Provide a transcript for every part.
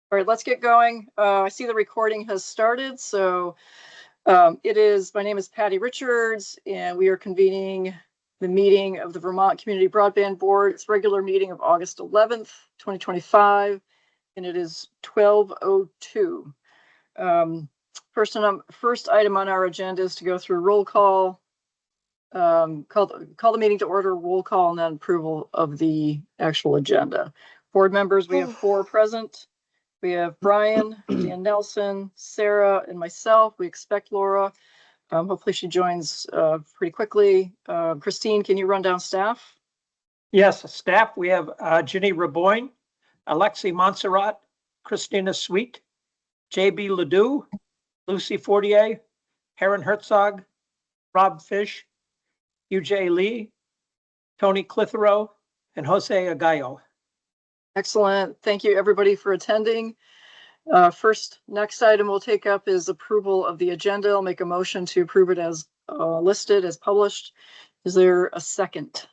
All right, let's get going. I see the recording has started. So my name is Patty Richards, and we are convening the meeting of the Vermont Community Broadband Board. It's regular meeting of August 11th, 2025, and it is 12:02. First item on our agenda is to go through roll call, call the meeting to order, roll call, and then approval of the actual agenda. Board members, we have 4 present. We have Brian, Dan Nelson, Sarah, and myself. We expect Laura. Hopefully she joins pretty quickly. Christine, can you run down staff? Yes, staff, we have Ginny Raboyne, Alexi Montserrat, Christina Sweet, JB Ledoux, Lucy Fortier, Karen Herzog, Rob Fish, UJ Lee, Tony Clitheroe, and Jose Agallo. Excellent. Thank you, everybody, for attending. Next item we'll take up is approval of the agenda. I'll make a motion to approve it as listed, as published. Is there a second?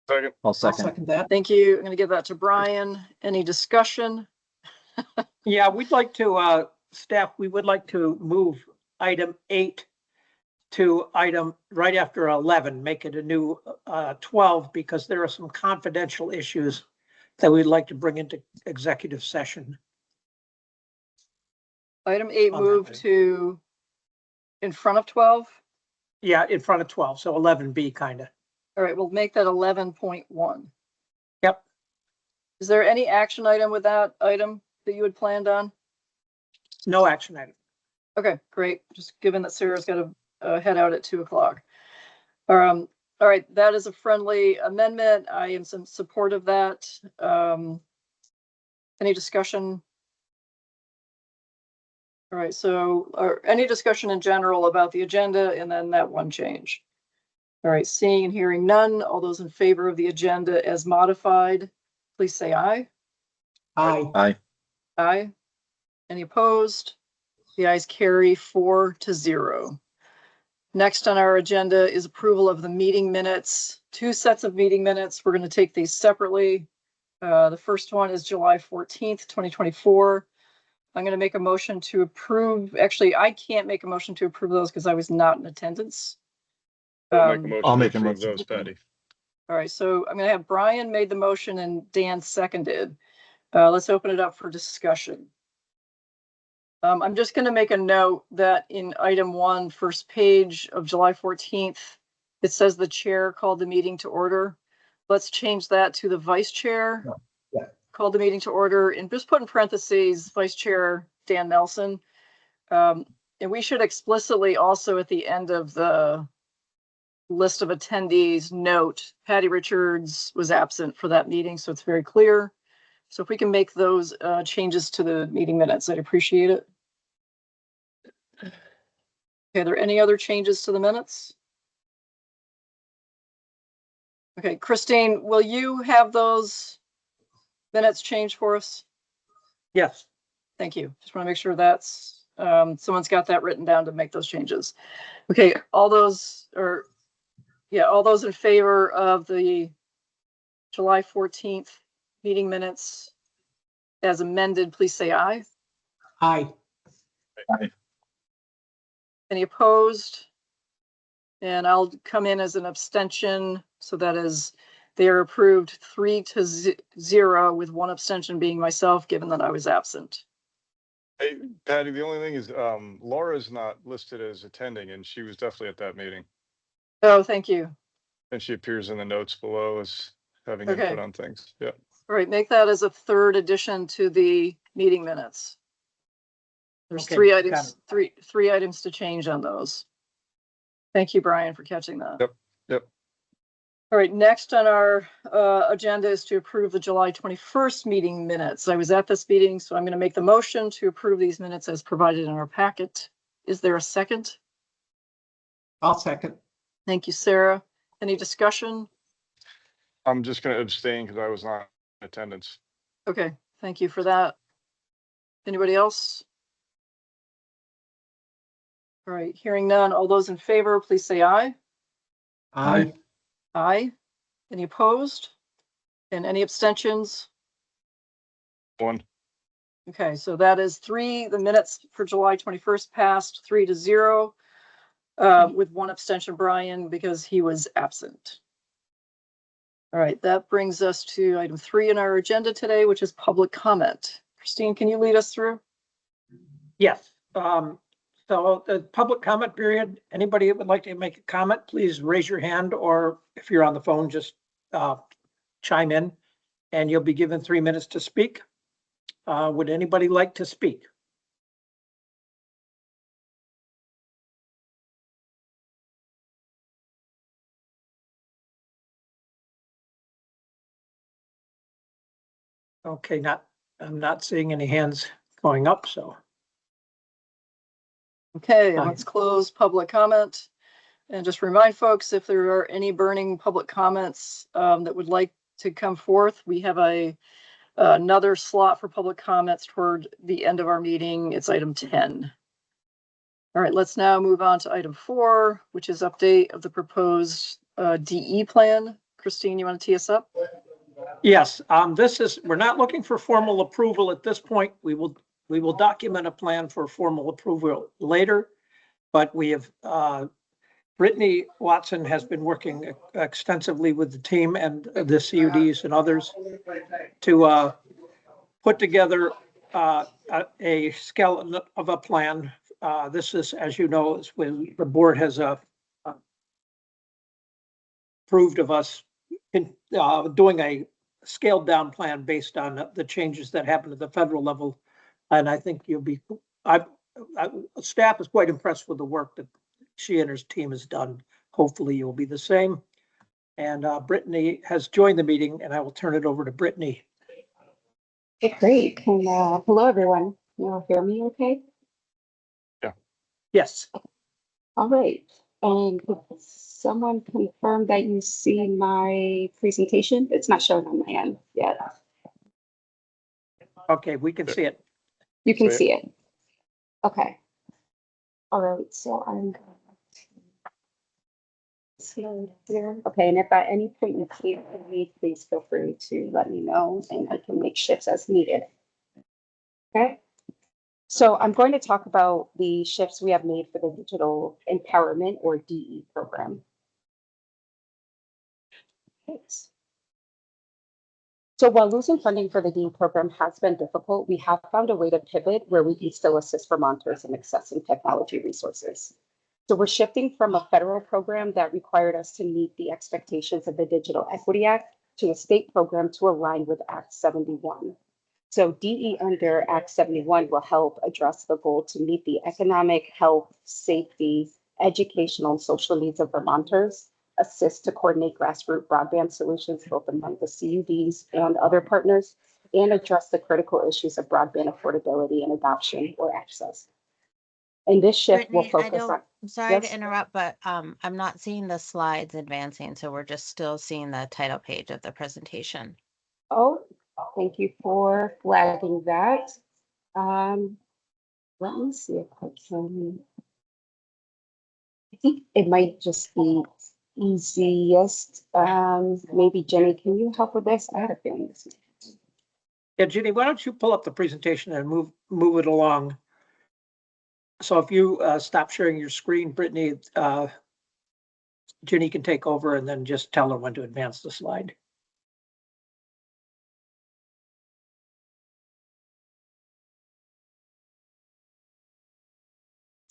Second. I'll second that. Thank you. I'm going to give that to Brian. Any discussion? Yeah, we'd like to, staff, we would like to move item 8 to item right after 11, make it a new 12, because there are some confidential issues that we'd like to bring into executive session. Item 8 moved to in front of 12? Yeah, in front of 12, so 11B kind of. All right, we'll make that 11.1. Yep. Is there any action item with that item that you had planned on? No action item. Okay, great. Just given that Sarah's got to head out at 2 o'clock. All right, that is a friendly amendment. I am some support of that. Any discussion? All right, so any discussion in general about the agenda and then that one change? All right, seeing and hearing none, all those in favor of the agenda as modified, please say aye. Aye. Aye. Aye. Any opposed? The ayes carry 4-0. Next on our agenda is approval of the meeting minutes. 2 sets of meeting minutes. We're going to take these separately. The first one is July 14th, 2024. I'm going to make a motion to approve. Actually, I can't make a motion to approve those because I was not in attendance. I'll make a motion. Those, Patty. All right, so I'm going to have Brian made the motion and Dan seconded. Let's open it up for discussion. I'm just going to make a note that in item 1, first page of July 14th, it says the chair called the meeting to order. Let's change that to the vice chair called the meeting to order, and just put in parentheses Vice Chair Dan Nelson. And we should explicitly also at the end of the list of attendees note Patty Richards was absent for that meeting, so it's very clear. So if we can make those changes to the meeting minutes, I'd appreciate it. Okay, are there any other changes to the minutes? Okay, Christine, will you have those minutes changed for us? Yes. Thank you. Just want to make sure that's someone's got that written down to make those changes. Okay, all those in favor of the July 14th meeting minutes as amended, please say aye. Aye. Aye. Any opposed? And I'll come in as an abstention. So that is, they are approved 3-0 with 1 abstention being myself, given that I was absent. Hey, Patty, the only thing is Laura's not listed as attending, and she was definitely at that meeting. Oh, thank you. And she appears in the notes below as having Okay. input on things. Yeah. All right, make that as a 3rd addition to the meeting minutes. There's Okay, 3 items, three items to change on those. Thank you, Brian, for catching that. Yep. Yep. All right, next on our agenda is to approve the July 21st meeting minutes. I was at this meeting, so I'm going to make the motion to approve these minutes as provided in our packet. Is there a second? I'll second. Thank you, Sarah. Any discussion? I'm just going to abstain because I was not in attendance. Okay, thank you for that. Anybody else? All right, hearing none. All those in favor, please say aye. Aye. Aye. Any opposed? And any abstentions? 1. Okay, so that is the minutes for July 21st passed 3-0, with one abstention, Brian, because he was absent. All right, that brings us to item 3 in our agenda today, which is public comment. Christine, can you lead us through? Yes. So the public comment period, anybody that would like to make a comment, please raise your hand, or if you're on the phone, just chime in and you'll be given 3 minutes to speak. Would anybody like to speak? Okay, I'm not seeing any hands going up, so. Okay, Fine. let's close public comment. And just remind folks, if there are any burning public comments that would like to come forth, we have another slot for public comments toward the end of our meeting. It's item 10. All right, let's now move on to item 4, which is update of the proposed DE plan. Christine, you want to tee us up? Yes, we're not looking for formal approval at this point. We will document a plan for formal approval later, but we have, Brittany Watson has been working extensively with the team and the CUDs and others to put together a skeleton of a plan. This is, as you know, is when the board has approved of us in doing a scaled down plan based on the changes that happened at the federal level. And I think staff is quite impressed with the work that she and her team has done. Hopefully you'll be the same. And Brittany has joined the meeting, and I will turn it over to Brittany. Okay, great. And hello, everyone. You all hear me okay? Yes. All right. And could someone confirm that you see my presentation? It's not showing on my end yet. Okay, we can see it. You can See it. see it. Okay. All right. So I'm going to slow here. Okay. And if at any point you can't hear me, please feel free to let me know and I can make shifts as needed. Okay. So I'm going to talk about the shifts we have made for the Digital Empowerment or DE program. Thanks. So while losing funding for the DE program has been difficult, we have found a way to pivot where we can still assist Vermonters in accessing technology resources. So we're shifting from a federal program that required us to meet the expectations of the Digital Equity Act to a state program to align with Act 71. So DE under Act 71 will help address the goal to meet the economic, health, safety, educational, and social needs of Vermonters, assist to coordinate grassroots broadband solutions both among the CUDs and other partners, and address the critical issues of broadband affordability and adoption or access. And this shift will Brittany, focus on. I'm sorry Yes? to interrupt, but I'm not seeing the slides advancing, so we're just still seeing the title page of the presentation. Oh, thank you for flagging that. Let me see if I can. I think it might just be easiest. Maybe Jenny, can you help with this? I had a feeling this. Yeah, Ginny, why don't you pull up the presentation and move it along? So if you stop sharing your screen, Brittany, Ginny can take over and then just tell her when to advance the slide.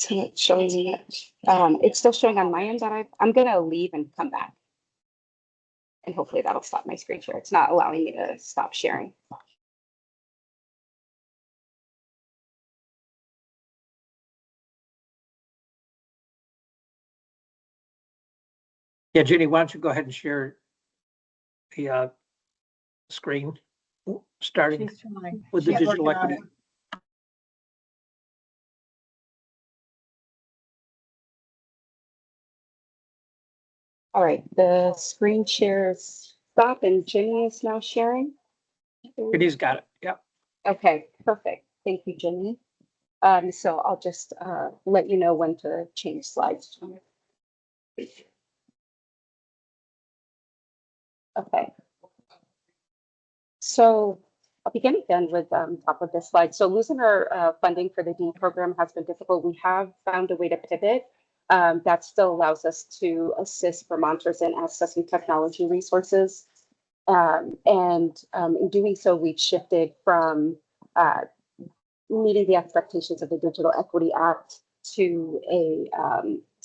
So it's showing, it's still showing on my end that I'm gonna leave and come back. And hopefully that'll stop my screen share. It's not allowing me to stop sharing. Yeah, Ginny, why don't you go ahead and share the screen, starting with the digital equity. All right, the screen shares stop and Jenny is now sharing. Ginny's got it. Yep. Okay, perfect. Thank you, Jenny. So I'll just let you know when to change slides. Okay. So I'll begin again with top of this slide. So losing our funding for the D program has been difficult. We have found a way to pivot that still allows us to assist Vermonters in accessing technology resources. In doing so, we've shifted from meeting the expectations of the Digital Equity Act to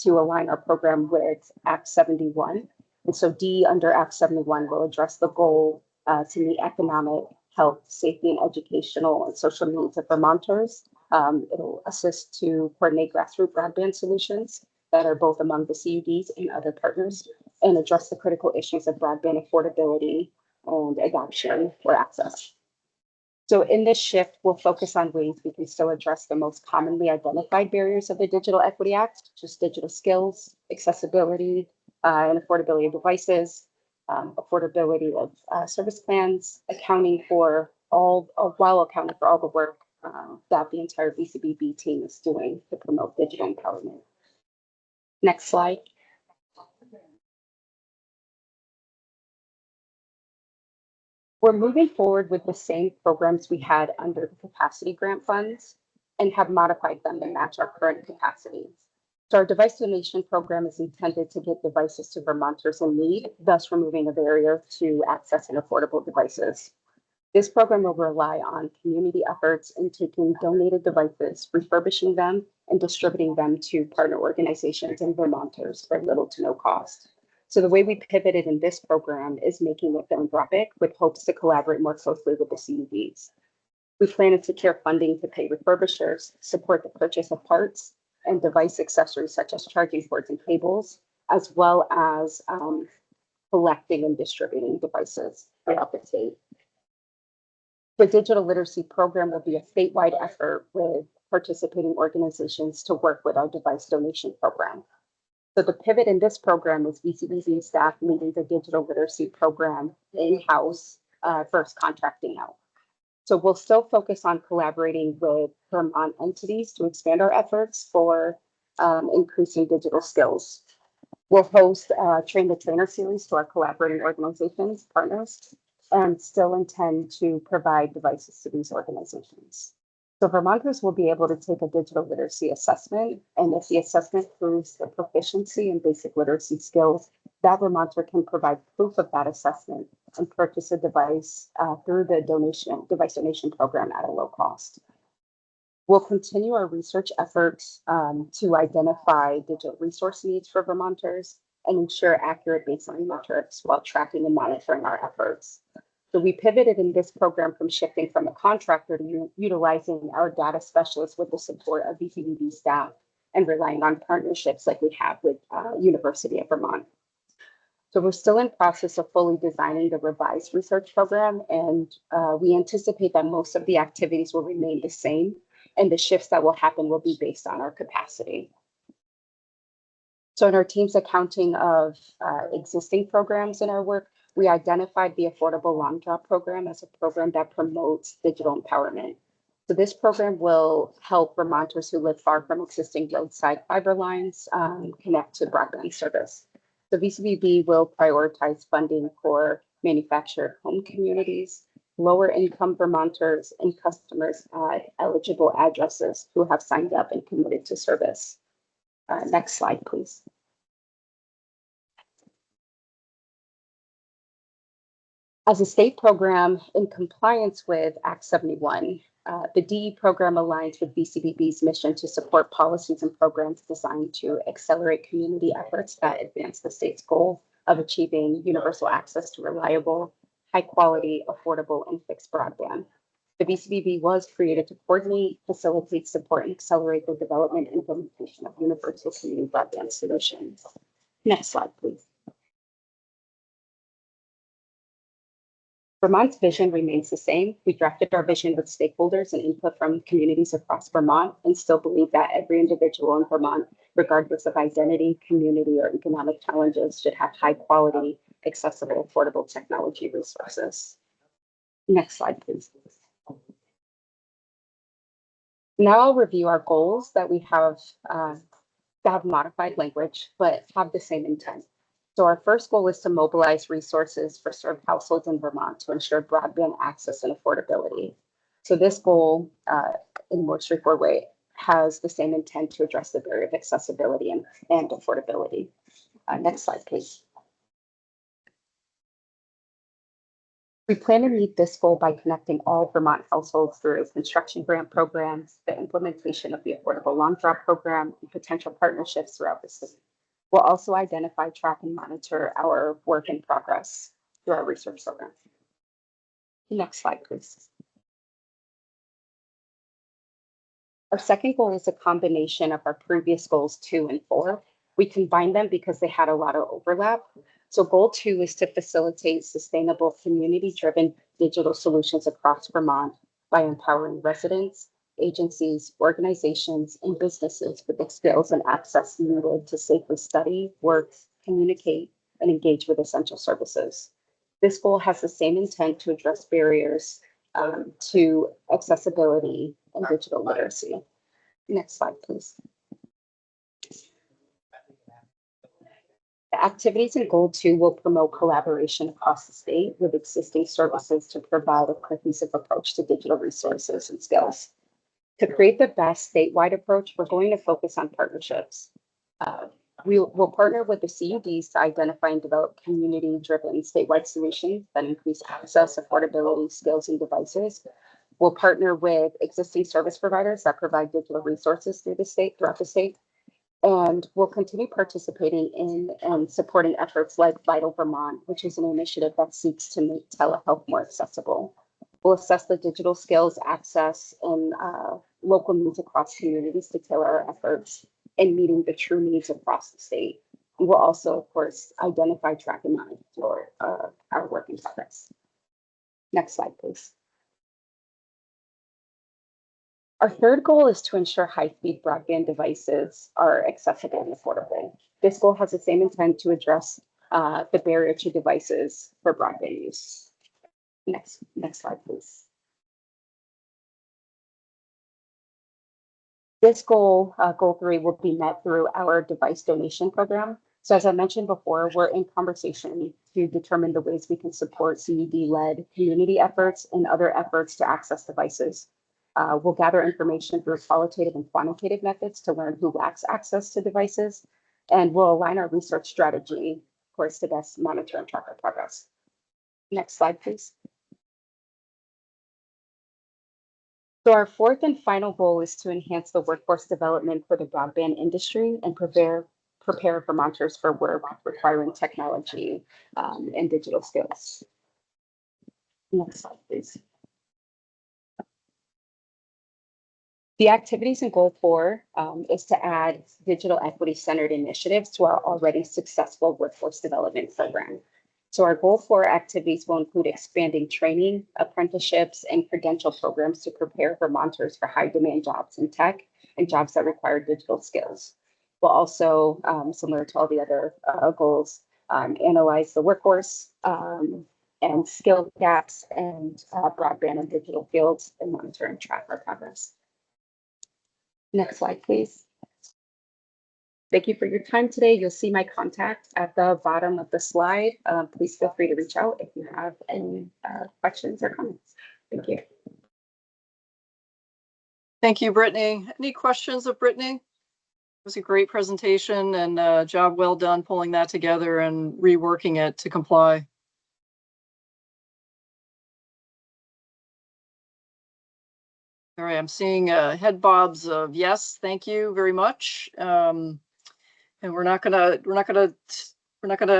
align our program with Act 71. And so D under Act 71 will address the goal to meet economic, health, safety, and educational and social needs of Vermonters. It'll assist to coordinate grassroots broadband solutions that are both among the CUDs and other partners, and address the critical issues of broadband affordability and adoption or access. So in this shift, we'll focus on ways we can still address the most commonly identified barriers of the Digital Equity Act, just digital skills, accessibility, and affordability of devices, affordability of service plans, while accounting for all the work that the entire VCBB team is doing to promote digital empowerment. Next slide. We're moving forward with the same programs we had under the capacity grant funds and have modified them to match our current capacity. So our device donation program is intended to get devices to Vermonters in need, thus removing a barrier to accessing affordable devices. This program will rely on community efforts in taking donated devices, refurbishing them, and distributing them to partner organizations and Vermonters for little to no cost. So the way we pivoted in this program is making it philanthropic with hopes to collaborate more closely with the CUDs. We plan to secure funding to pay refurbishers, support the purchase of parts and device accessories such as charging ports and cables, as well as collecting and distributing devices throughout the state. The digital literacy program will be a statewide effort with participating organizations to work with our device donation program. So the pivot in this program is VCBC staff leading the digital literacy program in-house versus contracting out. So we'll still focus on collaborating with Vermont entities to expand our efforts for increasing digital skills. We'll host a Train the Trainer series to our collaborating organizations, partners, and still intend to provide devices to these organizations. So Vermonters will be able to take a digital literacy assessment, and if the assessment proves the proficiency in basic literacy skills, that Vermonter can provide proof of that assessment and purchase a device through the device donation program at a low cost. We'll continue our research efforts to identify digital resource needs for Vermonters and ensure accurate baseline metrics while tracking and monitoring our efforts. So we pivoted in this program from shifting from a contractor to utilizing our data specialists with the support of VCBB staff and relying on partnerships like we have with University of Vermont. So we're still in process of fully designing the revised research program, and we anticipate that most of the activities will remain the same, and the shifts that will happen will be based on our capacity. So in our team's accounting of existing programs in our work, we identified the Affordable Long Drop program as a program that promotes digital empowerment. So this program will help Vermonters who live far from existing roadside fiber lines connect to broadband service. The VCBB will prioritize funding for manufactured home communities, lower income Vermonters, and customers at eligible addresses who have signed up and committed to service. Next slide, please. As a state program in compliance with Act 71, the DE program aligns with VCBB's mission to support policies and programs designed to accelerate community efforts that advance the state's goal of achieving universal access to reliable, high quality, affordable, and fixed broadband. The VCBB was created to coordinate, facilitate, support, and accelerate the development and implementation of universal community broadband solutions. Next slide, please. Vermont's vision remains the same. We drafted our vision with stakeholders and input from communities across Vermont and still believe that every individual in Vermont, regardless of identity, community, or economic challenges, should have high quality, accessible, affordable technology resources. Next slide, please. Now I'll review our goals that we have modified language, but have the same intent. So our first goal is to mobilize resources for served households in Vermont to ensure broadband access and affordability. So this goal, in a more straightforward way, has the same intent to address the barrier of accessibility and affordability. Next slide, please. We plan to meet this goal by connecting all Vermont households through construction grant programs, the implementation of the Affordable Long Drop Program, and potential partnerships throughout the system. We'll also identify, track, and monitor our work in progress through our research program. Next slide, please. Our second goal is a combination of our previous goals 2 and 4. We combined them because they had a lot of overlap. So goal 2 is to facilitate sustainable community-driven digital solutions across Vermont by empowering residents, agencies, organizations, and businesses with the skills and access needed to safely study, work, communicate, and engage with essential services. This goal has the same intent to address barriers to accessibility and digital literacy. Next slide, please. The activities in Goal 2 will promote collaboration across the state with existing services to provide a cohesive approach to digital resources and skills. To create the best statewide approach, we're going to focus on partnerships. We will partner with the CUDs to identify and develop community-driven statewide solutions that increase access, affordability, skills, and devices. We'll partner with existing service providers that provide digital resources throughout the state. And we'll continue participating in and supporting efforts like Vital Vermont, which is an initiative that seeks to make telehealth more accessible. We'll assess the digital skills, access, and local needs across communities to tailor our efforts in meeting the true needs across the state. And we'll also, of course, identify, track, and monitor our work in progress. Next slide, please. Our third goal is to ensure high-speed broadband devices are accessible and affordable. This goal has the same intent to address the barrier to devices for broadband use. Next slide, please. This goal, goal 3, will be met through our device donation program. So as I mentioned before, we're in conversation to determine the ways we can support CUD-led community efforts and other efforts to access devices. We'll gather information through qualitative and quantitative methods to learn who lacks access to devices, and we'll align our research strategy, of course, to best monitor and track our progress. Next slide, please. So our fourth and final goal is to enhance the workforce development for the broadband industry and prepare Vermonters for work requiring technology and digital skills. Next slide, please. The activities in Goal 4 is to add digital equity-centered initiatives to our already successful workforce development program. So our Goal 4 activities will include expanding training, apprenticeships, and credential programs to prepare Vermonters for high-demand jobs in tech and jobs that require digital skills. We'll also, similar to all the other goals, analyze the workforce and skill gaps and broadband and digital fields and monitor and track our progress. Next slide, please. Thank you for your time today. You'll see my contact at the bottom of the slide. Please feel free to reach out if you have any questions or comments. Thank you. Thank you, Brittany. Any questions of Brittany? It was a great presentation and a job well done pulling that together and reworking it to comply. All right, I'm seeing head bobs of yes, thank you very much. And we're not gonna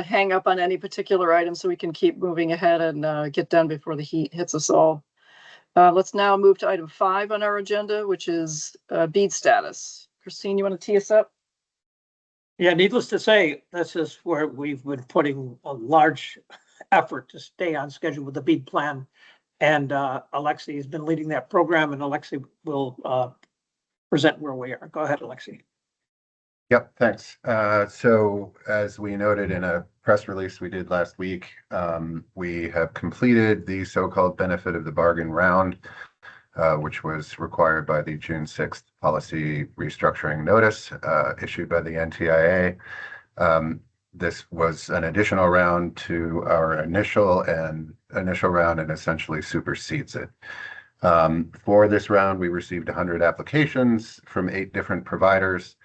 hang up on any particular item so we can keep moving ahead and get done before the heat hits us all. Let's now move to item 5 on our agenda, which is BEAD status. Christine, you want to tee us up? Yeah, needless to say, this is where we've been putting a large effort to stay on schedule with the BEAD plan. And Alexi has been leading that program, and Alexi will present where we are. Go ahead, Alexi. Yep, thanks. So as we noted in a press release we did last week, we have completed the so-called benefit of the bargain round, which was required by the June 6th policy restructuring notice issued by the NTIA. this was an additional round to our initial round and essentially supersedes it. For this round, we received 100 applications from 8 different providers.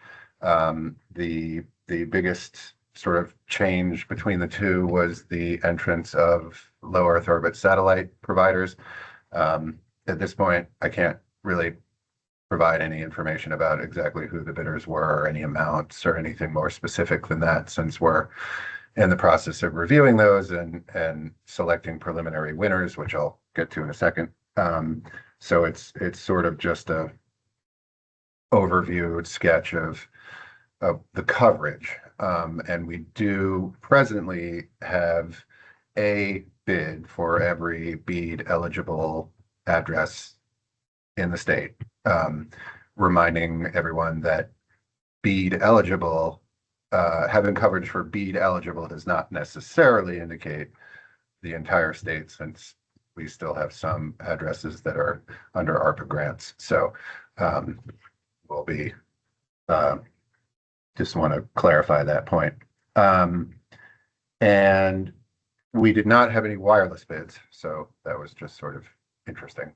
The biggest sort of change between the two was the entrance of low Earth orbit satellite providers. At this point, I can't really provide any information about exactly who the bidders were or any amounts or anything more specific than that, since we're in the process of reviewing those and selecting preliminary winners, which I'll get to in a second. So it's sort of just a overview sketch of the coverage. And we do presently have a bid for every BEAD eligible address in the state. Reminding everyone that BEAD eligible, having coverage for BEAD eligible does not necessarily indicate the entire state, since we still have some addresses that are under ARPA grants. So we'll be, just want to clarify that point. And we did not have any wireless bids, so that was just sort of interesting.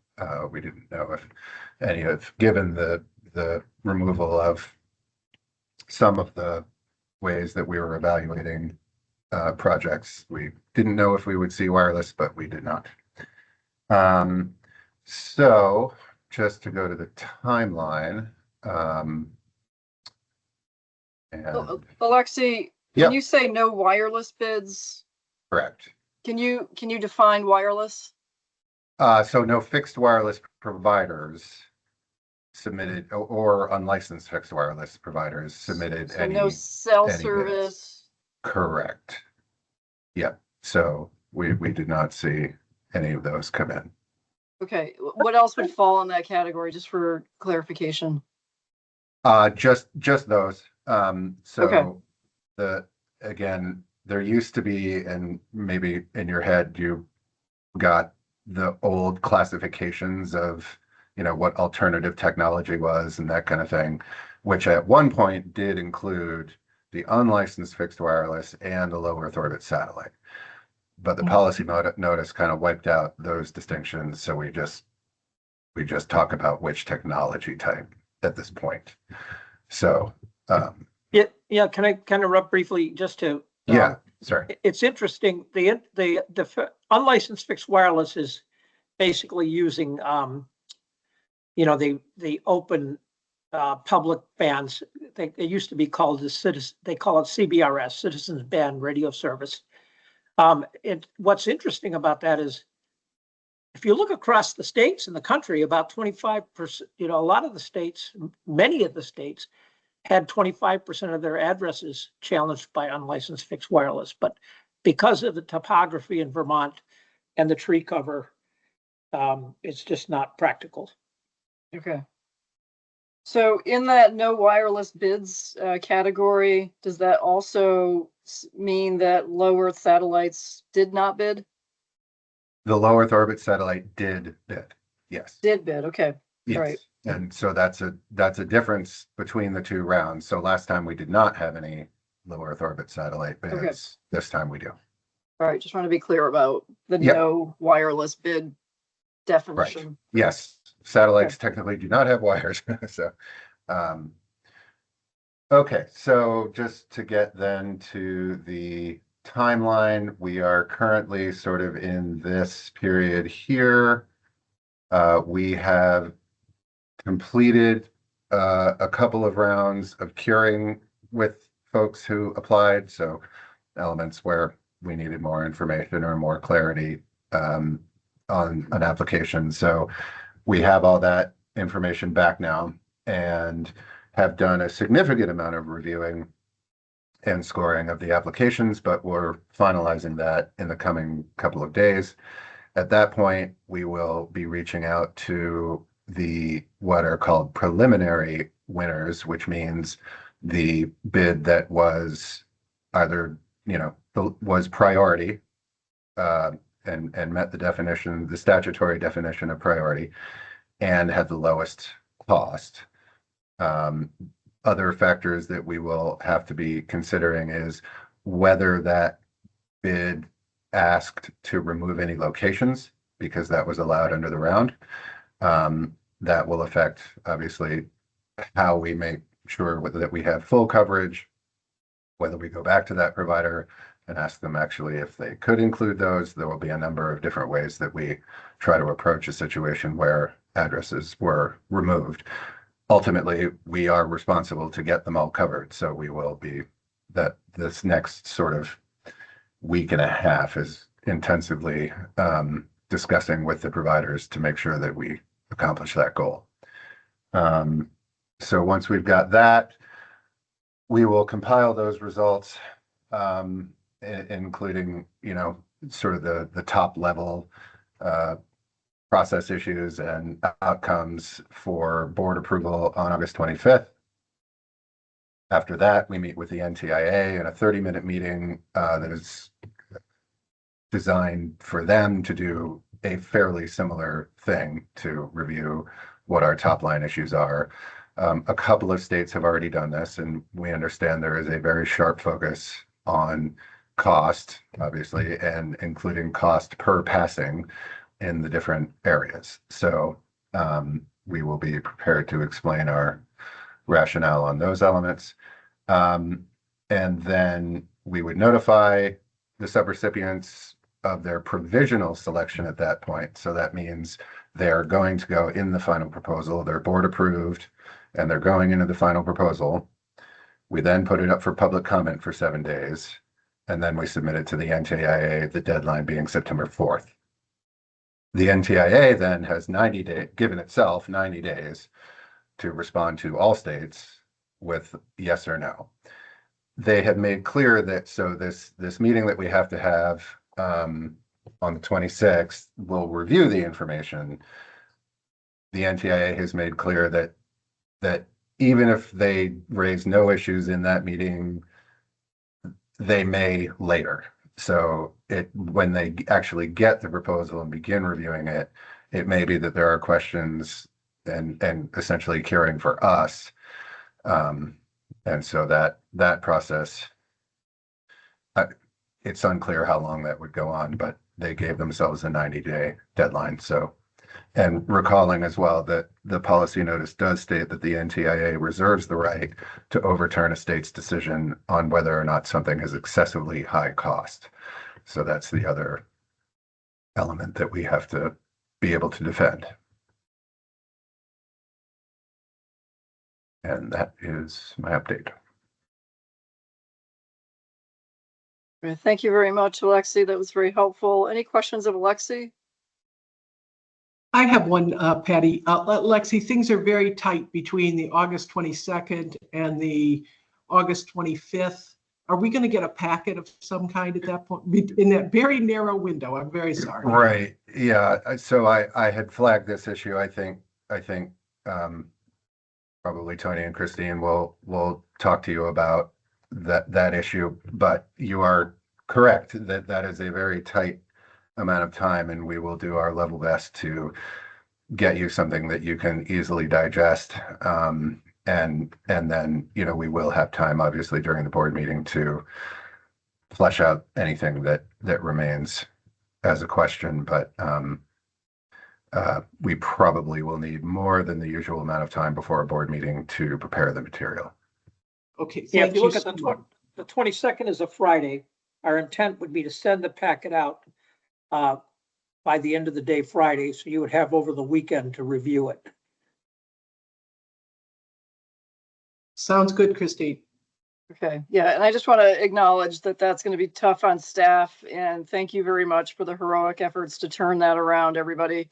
We didn't know if any of, given the removal of some of the ways that we were evaluating projects, we didn't know if we would see wireless, but we did not. So just to go to the timeline. And Alexi, Yep. can you say no wireless bids? correct. Can you define wireless? So no fixed wireless providers submitted, or unlicensed fixed wireless providers submitted So any. no cell any bids. service? Correct. Yep. So we did not see any of those come in. Okay, what else would fall in that category, just for clarification? Just those. So Okay. again, there used to be, and maybe in your head, you got the old classifications of, what alternative technology was and that kind of thing, which at one point did include the unlicensed fixed wireless and a low Earth orbit satellite. But the policy notice kind of wiped out those distinctions. So we just talk about which technology type at this point. So, Yeah, can I kind of rub briefly just to? yeah, sorry. It's interesting. The unlicensed fixed wireless is basically using, the open public bands. They used to be called they call it CBRS, Citizens Band Radio Service. What's interesting about that is, if you look across the states in the country, about 25%, a lot of the states, many of the states had 25% of their addresses challenged by unlicensed fixed wireless. But because of the topography in Vermont and the tree cover, it's just not practical. Okay. So in that no wireless bids category, does that also mean that low Earth satellites did not bid? The low Earth orbit satellite did bid. Yes. Did bid, okay. Yes. Right. And so that's a difference between the two rounds. So last time we did not have any low Earth orbit satellite bids. Okay. This time we do. All right, just want to be clear about the Yep. no wireless bid definition. Yes, satellites technically do not have wires. So, okay, so just to get then to the timeline, we are currently sort of in this period here. We have completed a couple of rounds of curing with folks who applied. So elements where we needed more information or more clarity on an application. So we have all that information back now and have done a significant amount of reviewing and scoring of the applications, but we're finalizing that in the coming couple of days. At that point, we will be reaching out to what are called preliminary winners, which means the bid that was either, was priority and met the definition, the statutory definition of priority, and had the lowest cost. Other factors that we will have to be considering is whether that bid asked to remove any locations, because that was allowed under the round. That will affect, obviously, how we make sure that we have full coverage, whether we go back to that provider and ask them actually if they could include those. There will be a number of different ways that we try to approach a situation where addresses were removed. Ultimately, we are responsible to get them all covered. So we will be, that this next sort of week and a half is intensively discussing with the providers to make sure that we accomplish that goal. So once we've got that, we will compile those results, including, sort of the top level process issues and outcomes for board approval on August 25th. After that, we meet with the NTIA in a 30-minute meeting that is designed for them to do a fairly similar thing to review what our top line issues are. A couple of states have already done this, and we understand there is a very sharp focus on cost, obviously, and including cost per passing in the different areas. So we will be prepared to explain our rationale on those elements. And then we would notify the subrecipients of their provisional selection at that point. So that means they're going to go in the final proposal, they're board approved, and they're going into the final proposal. We then put it up for public comment for 7 days, and then we submit it to the NTIA, the deadline being September 4th. The NTIA then has 90 days, given itself 90 days to respond to all states with yes or no. They have made clear that, so this meeting that we have to have on the 26th will review the information. The NTIA has made clear that even if they raise no issues in that meeting, they may later. So when they actually get the proposal and begin reviewing it, it may be that there are questions and essentially caring for us. And so that process, it's unclear how long that would go on, but they gave themselves a 90-day deadline. So, and recalling as well that the policy notice does state that the NTIA reserves the right to overturn a state's decision on whether or not something has excessively high cost. So that's the other element that we have to be able to defend. And that is my update. Thank you very much, Alexi. That was very helpful. Any questions of Alexi? I have one, Patty. Lexi, things are very tight between the August 22nd and the August 25th. Are we going to get a packet of some kind at that point in that very narrow window? I'm very sorry. Right. Yeah. So I had flagged this issue. I think probably Tony and Christine will talk to you about that issue, but you are correct that is a very tight amount of time, and we will do our level best to get you something that you can easily digest. And then, we will have time, obviously, during the board meeting to flesh out anything that remains as a question, but we probably will need more than the usual amount of time before a board meeting to prepare the material. Okay. Yeah, if you look at so much. the 22nd is a Friday, our intent would be to send the packet out by the end of the day Friday, so you would have over the weekend to review it. Sounds good, Christine. Okay, yeah, and I just want to acknowledge that that's going to be tough on staff, and thank you very much for the heroic efforts to turn that around, everybody.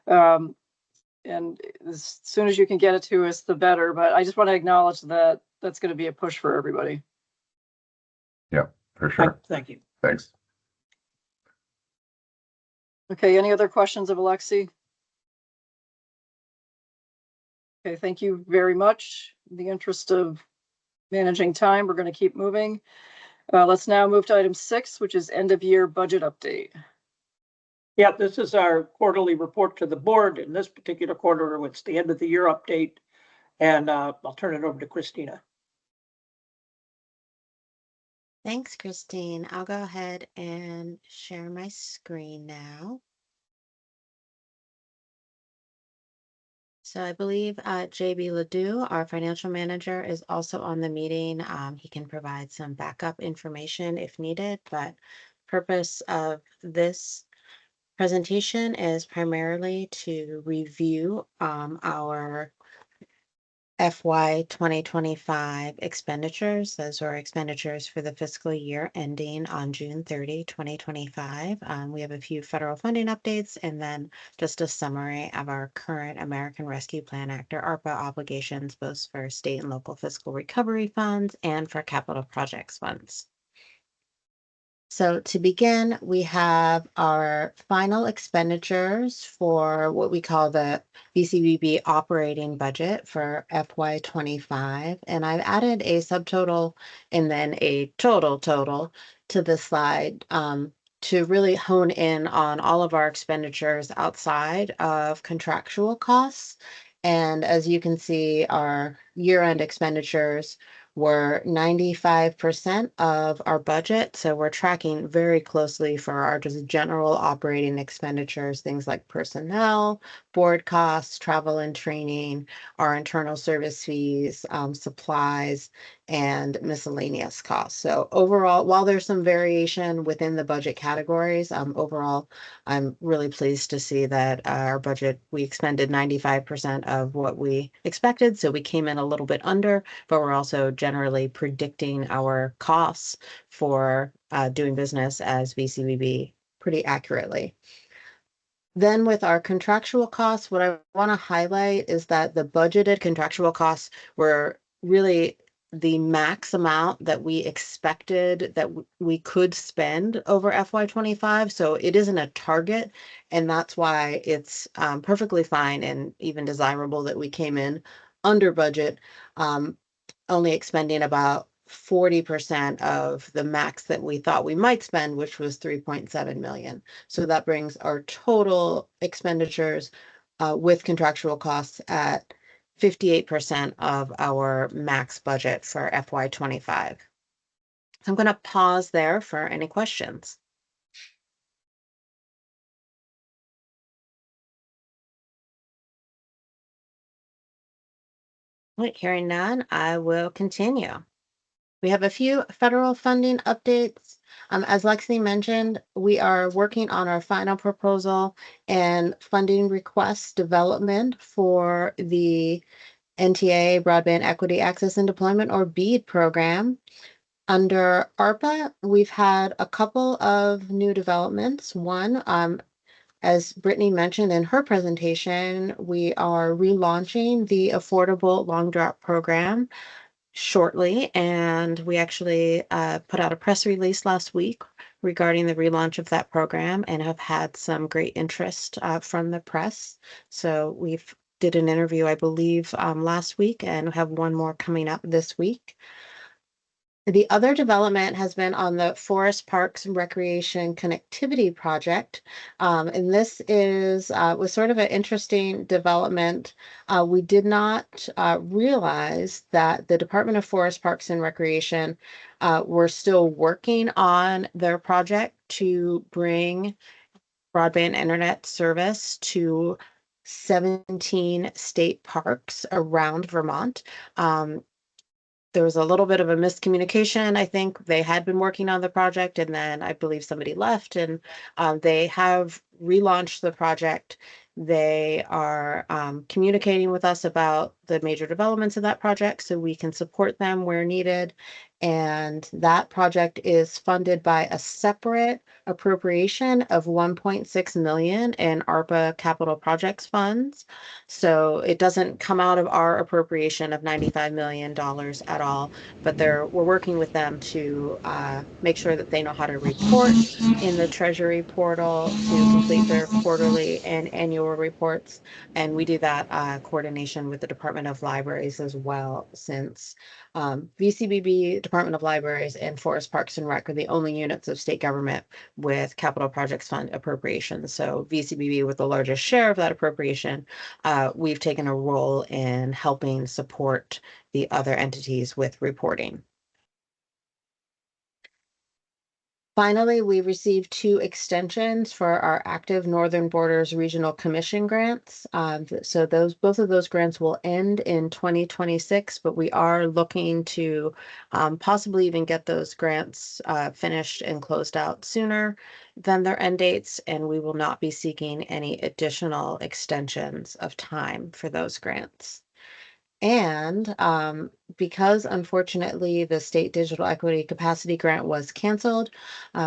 And as soon as you can get it to us, the better, but I just want to acknowledge that that's going to be a push for everybody. Yeah, for sure. Thank you. Thanks. Okay, any other questions of Alexi? Okay, thank you very much. In the interest of managing time, we're going to keep moving. Let's now move to item 6, which is end of year budget update. Yeah, this is our quarterly report to the board. In this particular quarter, it's the end of the year update, and I'll turn it over to Christina. Thanks, Christine. I'll go ahead and share my screen now. So I believe JB Ledoux, our financial manager, is also on the meeting. He can provide some backup information if needed, but purpose of this presentation is primarily to review our FY 2025 expenditures. Those are expenditures for the fiscal year ending on June 30, 2025. We have a few federal funding updates and then just a summary of our current American Rescue Plan Act or ARPA obligations, both for state and local fiscal recovery funds and for capital projects funds. So to begin, we have our final expenditures for what we call the VCBB operating budget for FY 25. And I've added a subtotal and then a total to the slide to really hone in on all of our expenditures outside of contractual costs. And as you can see, our year-end expenditures were 95% of our budget. So we're tracking very closely for our just general operating expenditures, things like personnel, board costs, travel and training, our internal service fees, supplies, and miscellaneous costs. So overall, while there's some variation within the budget categories, overall, I'm really pleased to see that our budget, we expended 95% of what we expected. So we came in a little bit under, but we're also generally predicting our costs for doing business as VCBB pretty accurately. Then with our contractual costs, what I want to highlight is that the budgeted contractual costs were really the max amount that we expected that we could spend over FY 25. So it isn't a target, and that's why it's perfectly fine and even desirable that we came in under budget, only expending about 40% of the max that we thought we might spend, which was 3.7 million. So that brings our total expenditures with contractual costs at 58% of our max budget for FY 25. So I'm going to pause there for any questions. Wait, hearing none, I will continue. We have a few federal funding updates. As Lexi mentioned, we are working on our final proposal and funding request development for the NTA Broadband Equity Access and Deployment or BEAD program. Under ARPA, we've had a couple of new developments. One, as Brittany mentioned in her presentation, we are relaunching the Affordable Long Drop program shortly, and we actually put out a press release last week regarding the relaunch of that program and have had some great interest from the press. So we've did an interview, I believe, last week and have one more coming up this week. The other development has been on the Forest Parks and Recreation Connectivity Project. And this was sort of an interesting development. We did not realize that the Department of Forest Parks and Recreation were still working on their project to bring broadband internet service to 17 state parks around Vermont. There was a little bit of a miscommunication. I think they had been working on the project and then I believe somebody left, and they have relaunched the project. They are communicating with us about the major developments of that project so we can support them where needed. And that project is funded by a separate appropriation of 1.6 million in ARPA capital projects funds. So it doesn't come out of our appropriation of $95 million at all, but we're working with them to make sure that they know how to report in the Treasury portal to complete their quarterly and annual reports. And we do that coordination with the Department of Libraries as well, since VCBB, Department of Libraries, and Forest Parks and Rec are the only units of state government with capital projects fund appropriations. So VCBB, with the largest share of that appropriation, we've taken a role in helping support the other entities with reporting. Finally, we received 2 extensions for our active Northern Borders Regional Commission grants. So both of those grants will end in 2026, but we are looking to possibly even get those grants finished and closed out sooner than their end dates, and we will not be seeking any additional extensions of time for those grants. And because unfortunately the state digital equity capacity grant was canceled,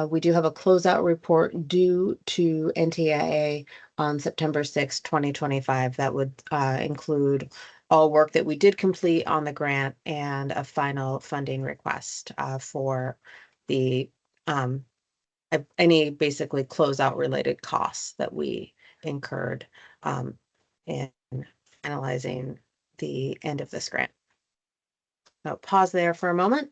we do have a closeout report due to NTIA on September 6, 2025. That would include all work that we did complete on the grant and a final funding request for the any basically closeout related costs that we incurred in finalizing the end of this grant. So pause there for a moment.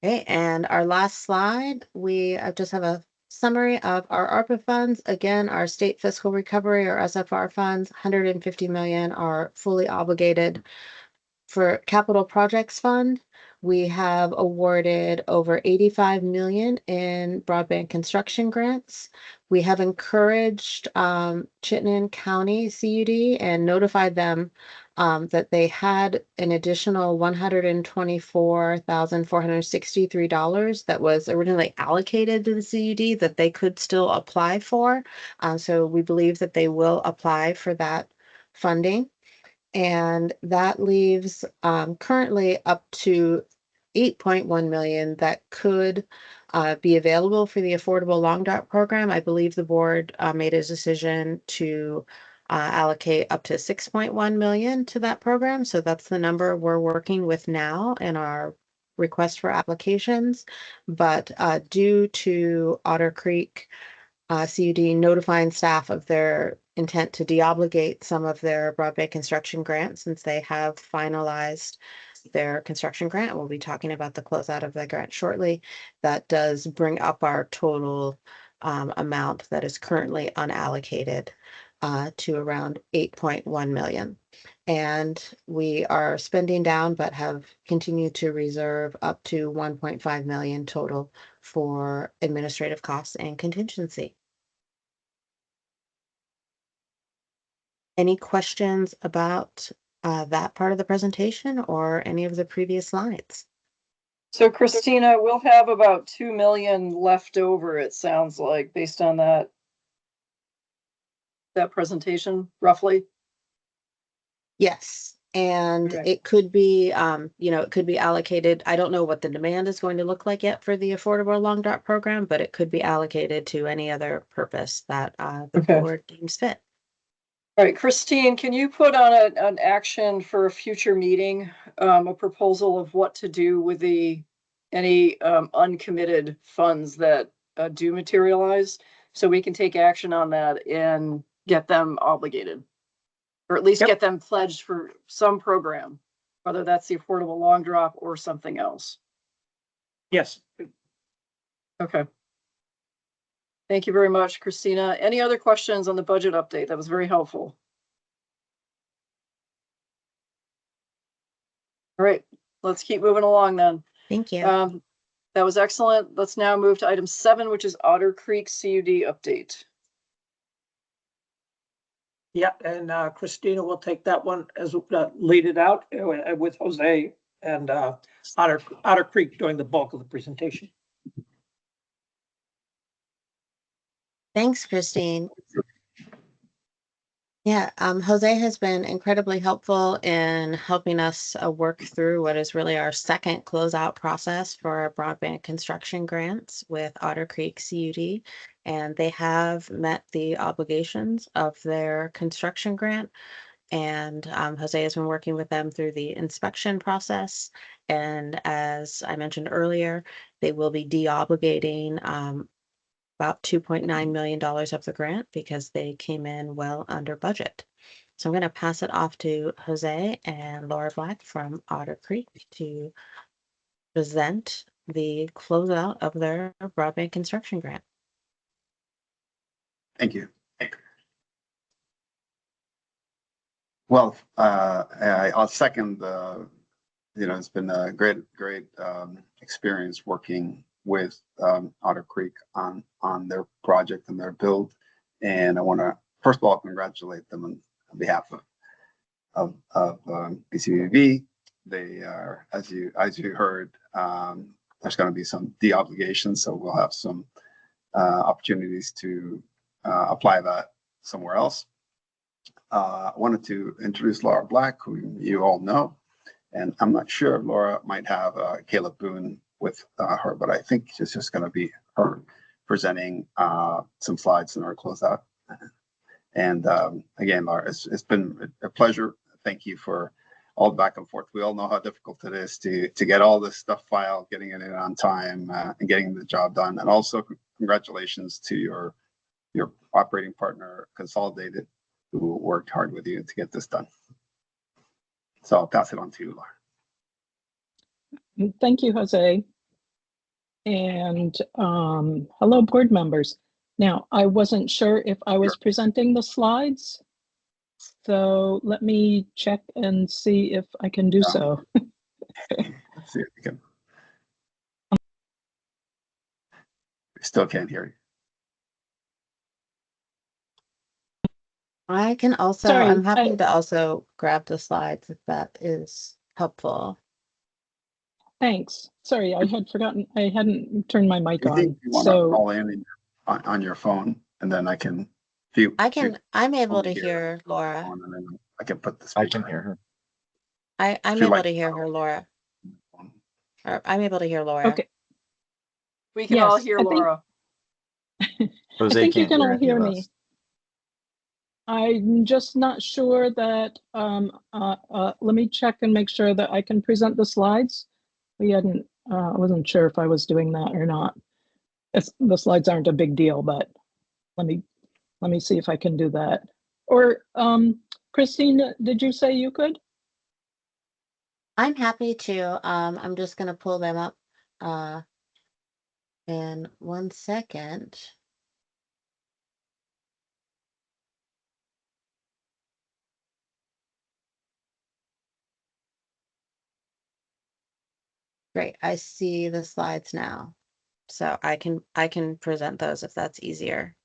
Okay, and our last slide, we just have a summary of our ARPA funds. Again, our state fiscal recovery or SFR funds, 150 million are fully obligated. For capital projects fund, we have awarded over 85 million in broadband construction grants. We have encouraged Chittenden County CUD and notified them that they had an additional $124,463 that was originally allocated to the CUD that they could still apply for. So we believe that they will apply for that funding. And that leaves currently up to 8.1 million that could be available for the Affordable Long Drop program. I believe the board made a decision to allocate up to 6.1 million to that program. So that's the number we're working with now in our request for applications. But due to Otter Creek CUD notifying staff of their intent to deobligate some of their broadband construction grants since they have finalized their construction grant. We'll be talking about the closeout of the grant shortly. That does bring up our total amount that is currently unallocated to around 8.1 million. And we are spending down, but have continued to reserve up to 1.5 million total for administrative costs and contingency. Any questions about that part of the presentation or any of the previous slides? So Christina, we'll have about 2 million left over, it sounds like, based on that presentation, roughly. Yes, and Okay. it could be, it could be allocated. I don't know what the demand is going to look like yet for the Affordable Long Drop program, but it could be allocated to any other purpose that the Okay. board deems fit. All right, Christine, can you put on an action for a future meeting, a proposal of what to do with any uncommitted funds that do materialize, so we can take action on that and get them obligated, or at least Yep. get them pledged for some program, whether that's the Affordable Long Drop or something else. Yes. Okay. Thank you very much, Christina. Any other questions on the budget update? That was very helpful. All right, let's keep moving along then. Thank you. That was excellent. Let's now move to item 7, which is Otter Creek CUD update. Yeah, and Christina will take that one as lead it out with Jose and Otter Creek doing the bulk of the presentation. Thanks, Christine. Yeah, Jose has been incredibly helpful in helping us work through what is really our second closeout process for our broadband construction grants with Otter Creek CUD. And they have met the obligations of their construction grant. And Jose has been working with them through the inspection process. And as I mentioned earlier, they will be deobligating about $2.9 million of the grant because they came in well under budget. So I'm going to pass it off to Jose and Laura Black from Otter Creek to present the closeout of their broadband construction grant. Thank you. Well, I'll second it's been a great experience working with Otter Creek on their project and their build. And I want to first of all congratulate them on behalf of BCBV. They are, as you heard, there's going to be some de-obligation, so we'll have some opportunities to apply that somewhere else. I wanted to introduce Laura Black, who you all know, and I'm not sure if Laura might have Caleb Boone with her, but I think it's just going to be her presenting some slides in our closeout. And again, Laura, it's been a pleasure. Thank you for all the back and forth. We all know how difficult it is to get all this stuff filed, getting it in on time, and getting the job done. And also congratulations to your operating partner, Consolidated, who worked hard with you to get this done. So I'll pass it on to you, Laura. Thank you, Jose. And hello, board members. Now, I wasn't sure if I was presenting the slides, so let me check and see if I can do so. Let's see if we can. We still can't hear you. I can also, Sorry, I'm happy to also grab the slides if that is helpful. Thanks. Sorry, I had forgotten, I hadn't turned my mic I think on. you want to So call in on your phone, and then I can. I'm able to hear Laura. And then I can put the. I can hear her. I'm able to hear her, Laura. Or I'm able to hear Laura. okay. We can all Yes, hear I think- Laura. I Jose think you can't can hear all any hear of me. us. I'm just not sure that, let me check and make sure that I can present the slides. We hadn't, I wasn't sure if I was doing that or not. The slides aren't a big deal, but let me see if I can do that. Or, Christine, did you say you could? I'm happy to. I'm just going to pull them up in 1 second. Great, I see the slides now. So I can present those if that's easier.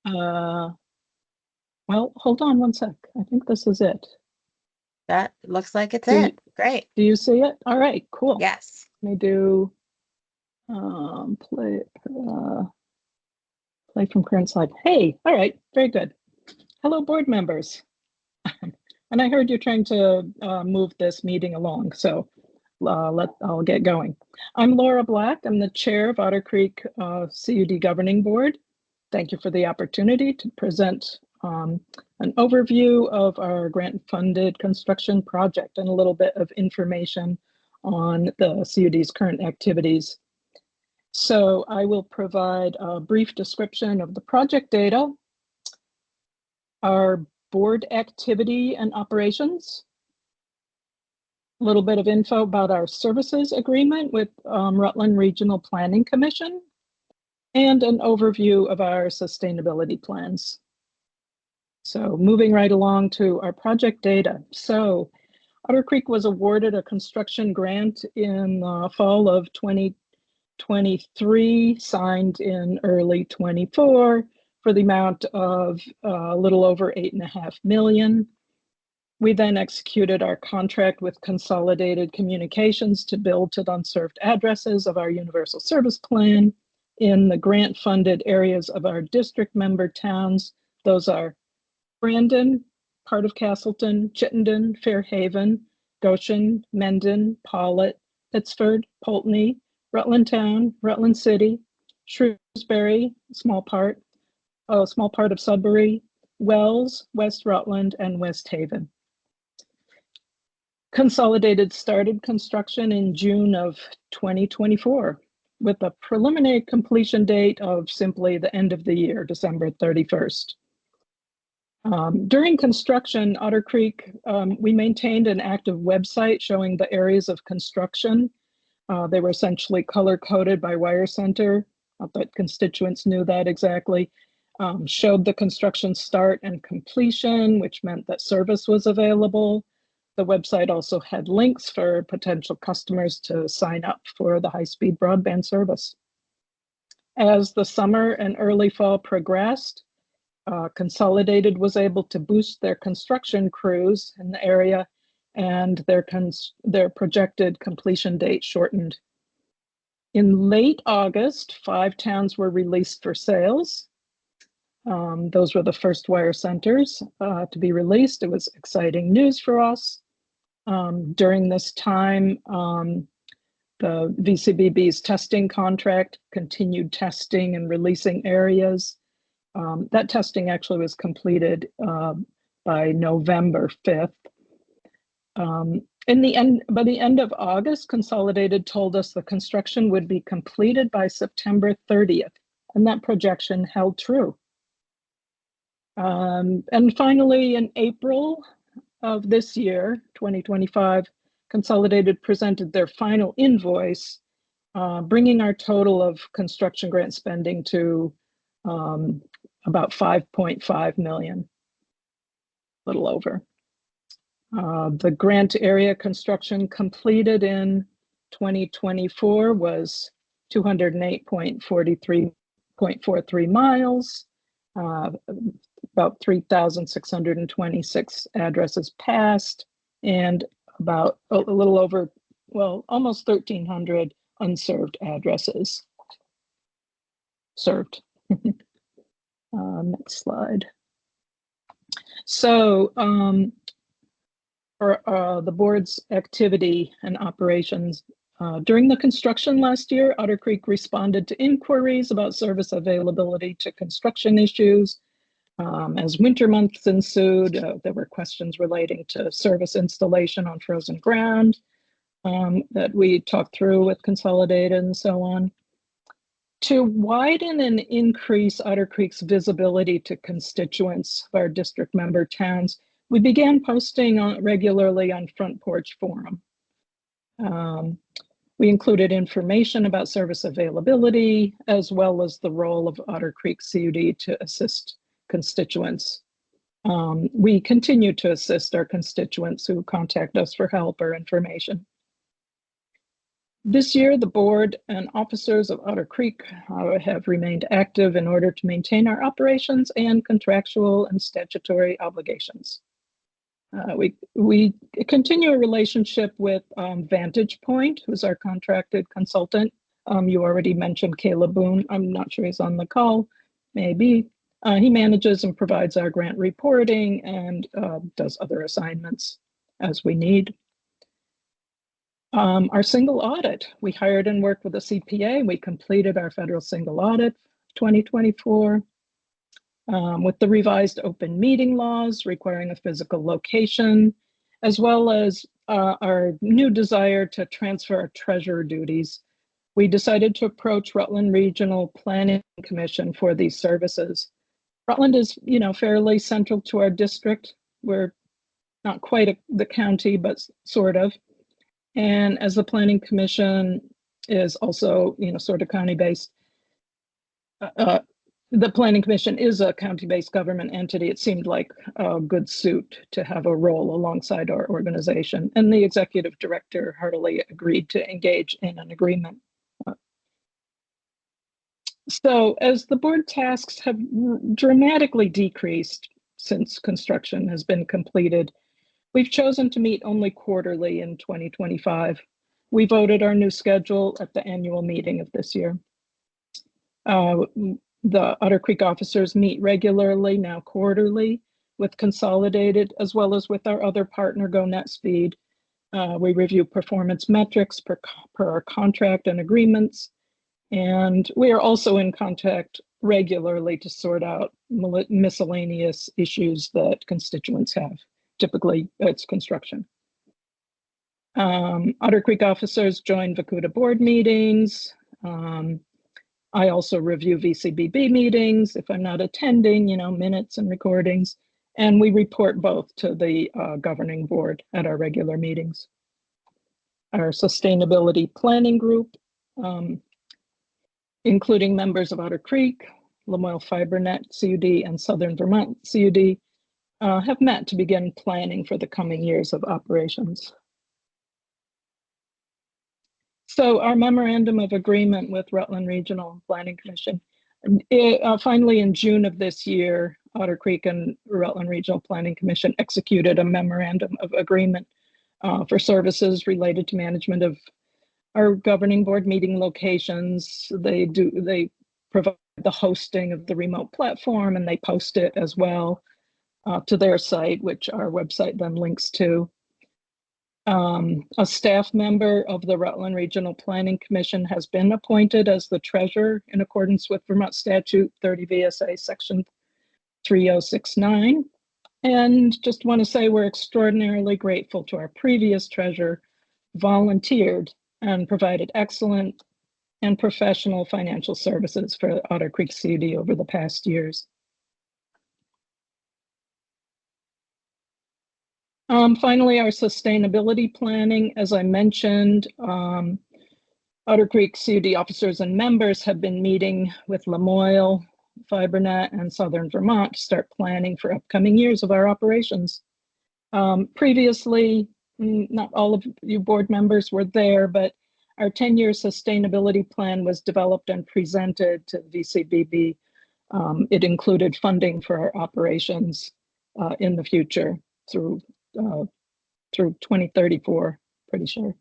Well, hold on 1 sec. I think this is it. That looks like it's Do you- it. Great. Do you see it? All right, cool. Yes. Let me do play from current slide. Hey, all right, very good. Hello, board members. And I heard you're trying to move this meeting along, so I'll get going. I'm Laura Black. I'm the chair of Otter Creek CUD Governing Board. Thank you for the opportunity to present an overview of our grant-funded construction project and a little bit of information on the CUD's current activities. So I will provide a brief description of the project data, our board activity and operations, a little bit of info about our services agreement with Rutland Regional Planning Commission, and an overview of our sustainability plans. So moving right along to our project data. So Otter Creek was awarded a construction grant in fall of 2023, signed in early 24 for the amount of a little over $8.5 million. We then executed our contract with Consolidated Communications to build to the unserved addresses of our universal service plan in the grant-funded areas of our district member towns. Those are Brandon, part of Castleton, Chittenden, Fairhaven, Goshen, Mendon, Pollitt, Pittsford, Poultney, Rutland Town, Rutland City, Shrewsbury, small part of Sudbury, Wells, West Rutland, and West Haven. Consolidated started construction in June of 2024 with a preliminary completion date of simply the end of the year, December 31st. During construction, Otter Creek, we maintained an active website showing the areas of construction. They were essentially color-coded by Wire Center. Not that constituents knew that exactly. showed the construction start and completion, which meant that service was available. The website also had links for potential customers to sign up for the high-speed broadband service. As the summer and early fall progressed, Consolidated was able to boost their construction crews in the area, and their projected completion date shortened. In late August, 5 towns were released for sales. Those were the first wire centers to be released. It was exciting news for us. During this time, the VCBB's testing contract continued testing and releasing areas. That testing actually was completed by November 5th. By the end of August, Consolidated told us the construction would be completed by September 30th, and that projection held true. And finally, in April of this year, 2025, Consolidated presented their final invoice, bringing our total of construction grant spending to about 5.5 million, a little over. The grant area construction completed in 2024 was 208.43 miles, about 3,626 addresses passed, and about a little over, well, almost 1,300 unserved addresses served. Next slide. So for the board's activity and operations, during the construction last year, Otter Creek responded to inquiries about service availability to construction issues. As winter months ensued, there were questions relating to service installation on frozen ground that we talked through with Consolidated and so on. To widen and increase Otter Creek's visibility to constituents of our district member towns, we began posting regularly on Front Porch Forum. We included information about service availability, as well as the role of Otter Creek CUD to assist constituents. We continue to assist our constituents who contact us for help or information. This year, the board and officers of Otter Creek have remained active in order to maintain our operations and contractual and statutory obligations. We continue a relationship with Vantage Point, who's our contracted consultant. You already mentioned Caleb Boone. I'm not sure he's on the call, maybe. He manages and provides our grant reporting and does other assignments as we need. Our single audit, we hired and worked with a CPA. We completed our federal single audit 2024 with the revised open meeting laws requiring a physical location, as well as our new desire to transfer our treasurer duties. We decided to approach Rutland Regional Planning Commission for these services. Rutland is, fairly central to our district. We're not quite the county, but sort of. And as the Planning Commission is also, sort of county-based, the Planning Commission is a county-based government entity. It seemed like a good suit to have a role alongside our organization. And the executive director heartily agreed to engage in an agreement. So as the board tasks have dramatically decreased since construction has been completed, we've chosen to meet only quarterly in 2025. We voted our new schedule at the annual meeting of this year. The Otter Creek officers meet regularly, now quarterly, with Consolidated, as well as with our other partner, GoNetSpeed. We review performance metrics per our contract and agreements. And we are also in contact regularly to sort out miscellaneous issues that constituents have. Typically, it's construction. Otter Creek officers join VCUDA board meetings. I also review VCBB meetings if I'm not attending, minutes and recordings. And we report both to the governing board at our regular meetings. Our sustainability planning group, including members of Otter Creek, Lamoille FiberNet CUD, and Southern Vermont CUD have met to begin planning for the coming years of operations. So our memorandum of agreement with Rutland Regional Planning Commission, finally in June of this year, Otter Creek and Rutland Regional Planning Commission executed a memorandum of agreement for services related to management of our governing board meeting locations. They provide the hosting of the remote platform, and they post it as well to their site, which our website then links to. A staff member of the Rutland Regional Planning Commission has been appointed as the treasurer in accordance with Vermont Statute 30 VSA Section 3069. And just want to say we're extraordinarily grateful to our previous treasurer, volunteered and provided excellent and professional financial services for Otter Creek CUD over the past years. Finally, our sustainability planning, as I mentioned, Otter Creek CUD officers and members have been meeting with Lamoille, FiberNet, and Southern Vermont to start planning for upcoming years of our operations. Previously, not all of you board members were there, but our 10-year sustainability plan was developed and presented to VCBB. It included funding for our operations in the future through 2034, pretty sure.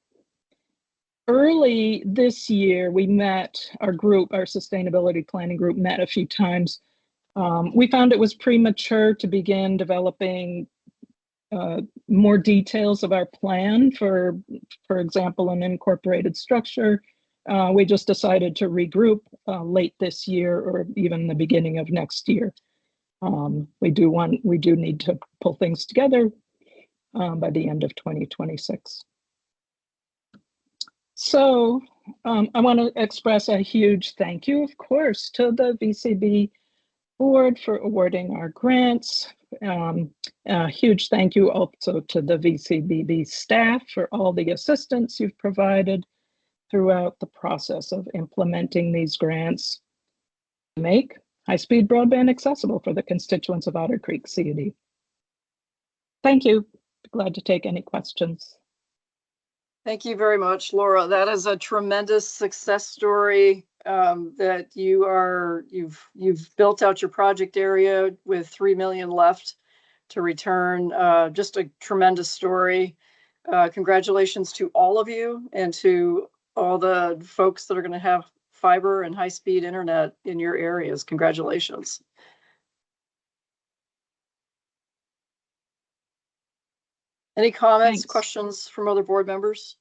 Early this year, we met, our sustainability planning group met a few times. We found it was premature to begin developing more details of our plan for example, an incorporated structure. We just decided to regroup late this year or even the beginning of next year. We do need to pull things together by the end of 2026. So I want to express a huge thank you, of course, to the VCB board for awarding our grants. A huge thank you also to the VCBB staff for all the assistance you've provided throughout the process of implementing these grants to make high-speed broadband accessible for the constituents of Otter Creek CUD. Thank you. Glad to take any questions. Thank you very much, Laura. That is a tremendous success story that you've built out your project area with 3 million left to return. Just a tremendous story. Congratulations to all of you and to all the folks that are going to have fiber and high-speed internet in your areas. Congratulations. Any comments, questions from other board members?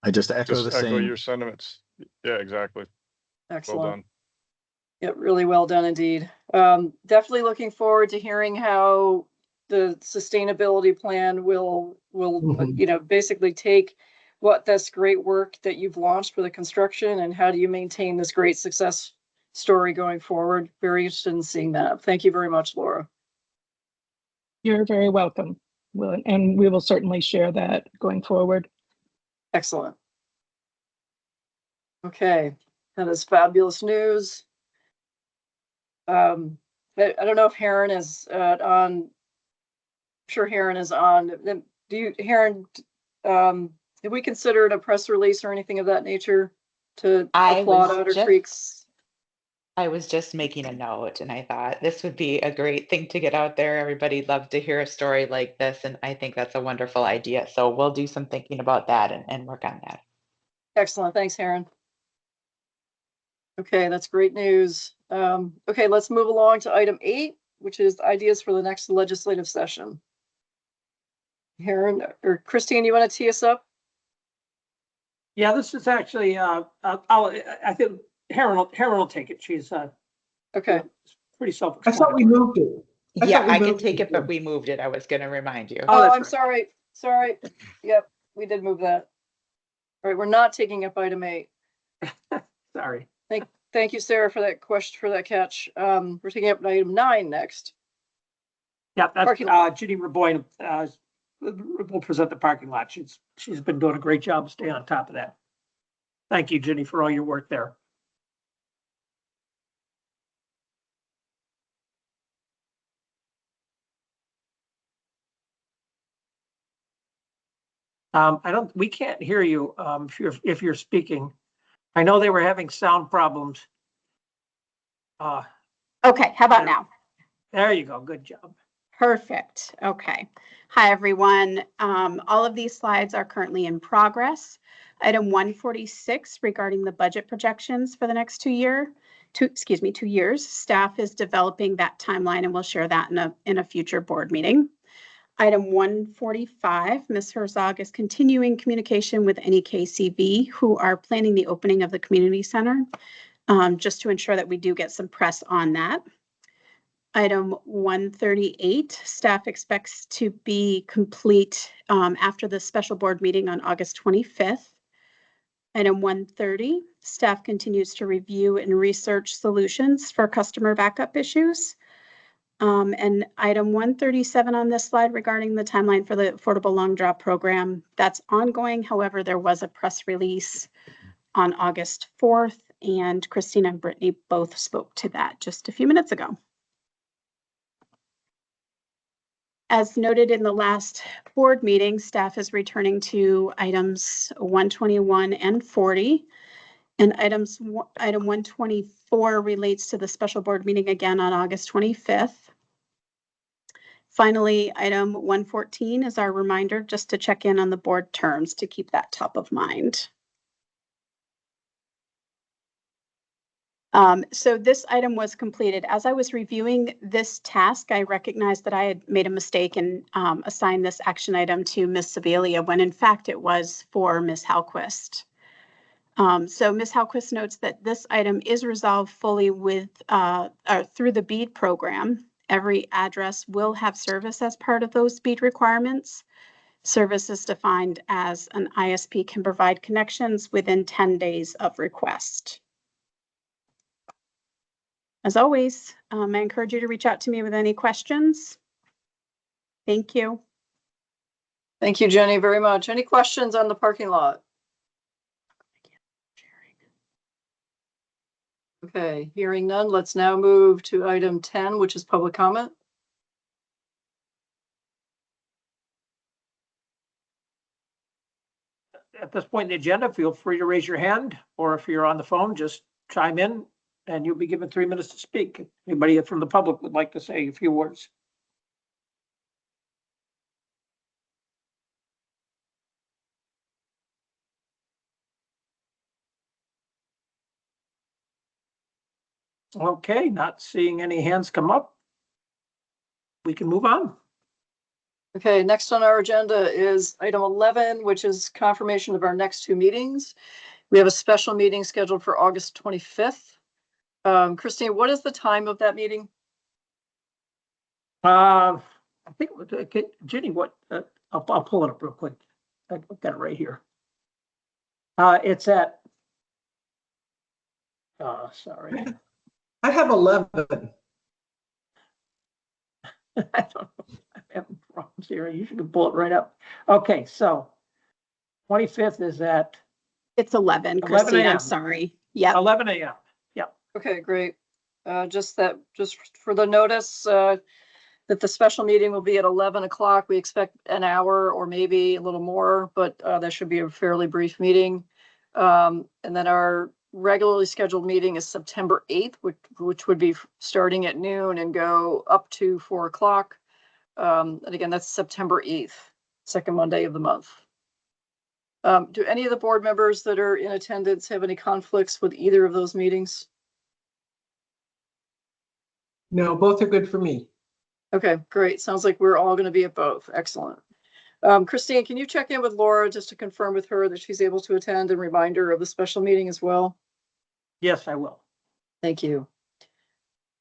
I just echo the same. Your sentiments. Yeah, exactly. Excellent. Well done. Yeah, really well done indeed. Definitely looking forward to hearing how the sustainability plan will basically take this great work that you've launched for the construction and how do you maintain this great success story going forward. Very interested in seeing that. Thank you very much, Laura. You're very welcome. And we will certainly share that going forward. Excellent. Okay, that is fabulous news. I don't know if Heron is on. I'm sure Heron is on. Heron, have we considered a press release or anything of that nature to applaud Otter Creek's? I was just making a note and I thought this would be a great thing to get out there. Everybody'd love to hear a story like this. And I think that's a wonderful idea. So we'll do some thinking about that and work on that. Excellent. Thanks, Heron. Okay, that's great news. Okay, let's move along to item 8, which is ideas for the next legislative session. Heron or Christine, you want to tee us up? Yeah, this is actually, I think Heron will take it. She's okay. Pretty self-explanatory. I thought we moved it. I can take it, but we moved it. I was going to remind you. Oh, I'm sorry. Sorry. Yep, we did move that. All right, we're not taking up item 8. Sorry. Thank you, Sarah, for that question, for that catch. We're taking up item 9 next. Yeah, that's Ginny Raboyne will present the parking lot. She's been doing a great job staying on top of that. Thank you, Ginny, for all your work there. We can't hear you if you're speaking. I know they were having sound problems. Okay, how about now? There you go. Good job. Perfect. Okay. Hi, everyone. All of these slides are currently in progress. Item 146 regarding the budget projections for the next 2 years. Staff is developing that timeline and we'll share that in a future board meeting. Item 145, Ms. Herzog is continuing communication with NEKCV, who are planning the opening of the community center, just to ensure that we do get some press on that. Item 138, staff expects to be complete after the special board meeting on August 25th. Item 130, staff continues to review and research solutions for customer backup issues. And item 137 on this slide regarding the timeline for the Affordable Long Drop Program, that's ongoing. However, there was a press release on August 4th, and Christina and Brittany both spoke to that just a few minutes ago. As noted in the last board meeting, staff is returning to items 121 and 40. And item 124 relates to the special board meeting again on August 25th. Finally, item 114 is our reminder just to check in on the board terms to keep that top of mind. So this item was completed. As I was reviewing this task, I recognized that I had made a mistake and assigned this action item to Ms. Sebelia when in fact it was for Ms. Halquist. So Ms. Halquist notes that this item is resolved fully with through the BEAD program. Every address will have service as part of those BEAD requirements. Service is defined as an ISP can provide connections within 10 days of request. As always, I encourage you to reach out to me with any questions. Thank you. Thank you, Jenny, very much. Any questions on the parking lot? Okay, hearing none, let's now move to item 10, which is public comment. At this point in the agenda, feel free to raise your hand, or if you're on the phone, just chime in and you'll be given 3 minutes to speak. Anybody from the public would like to say a few words? Okay, not seeing any hands come up. We can move on. Okay, next on our agenda is item 11, which is confirmation of our next 2 meetings. We have a special meeting scheduled for August 25th. Christine, what is the time of that meeting? I think, Jenny, what, I'll pull it up real quick. I've got it right here. It's at, sorry. I have 11. I don't know. I'm having problems here. You should pull it right up. Okay, so 25th is at? It's 11, Christine, I'm sorry. Yeah. 11 a.m. Yeah. Okay, great. Just for the notice that the special meeting will be at 11 o'clock. We expect an hour or maybe a little more, but that should be a fairly brief meeting. And then our regularly scheduled meeting is September 8th, which would be starting at noon and go up to 4 o'clock. And again, that's September 8th, second Monday of the month. Do any of the board members that are in attendance have any conflicts with either of those meetings? No, both are good for me. Okay, great. Sounds like we're all going to be at both. Excellent. Christine, can you check in with Laura just to confirm with her that she's able to attend and remind her of the special meeting as well? Yes, I will. Thank you.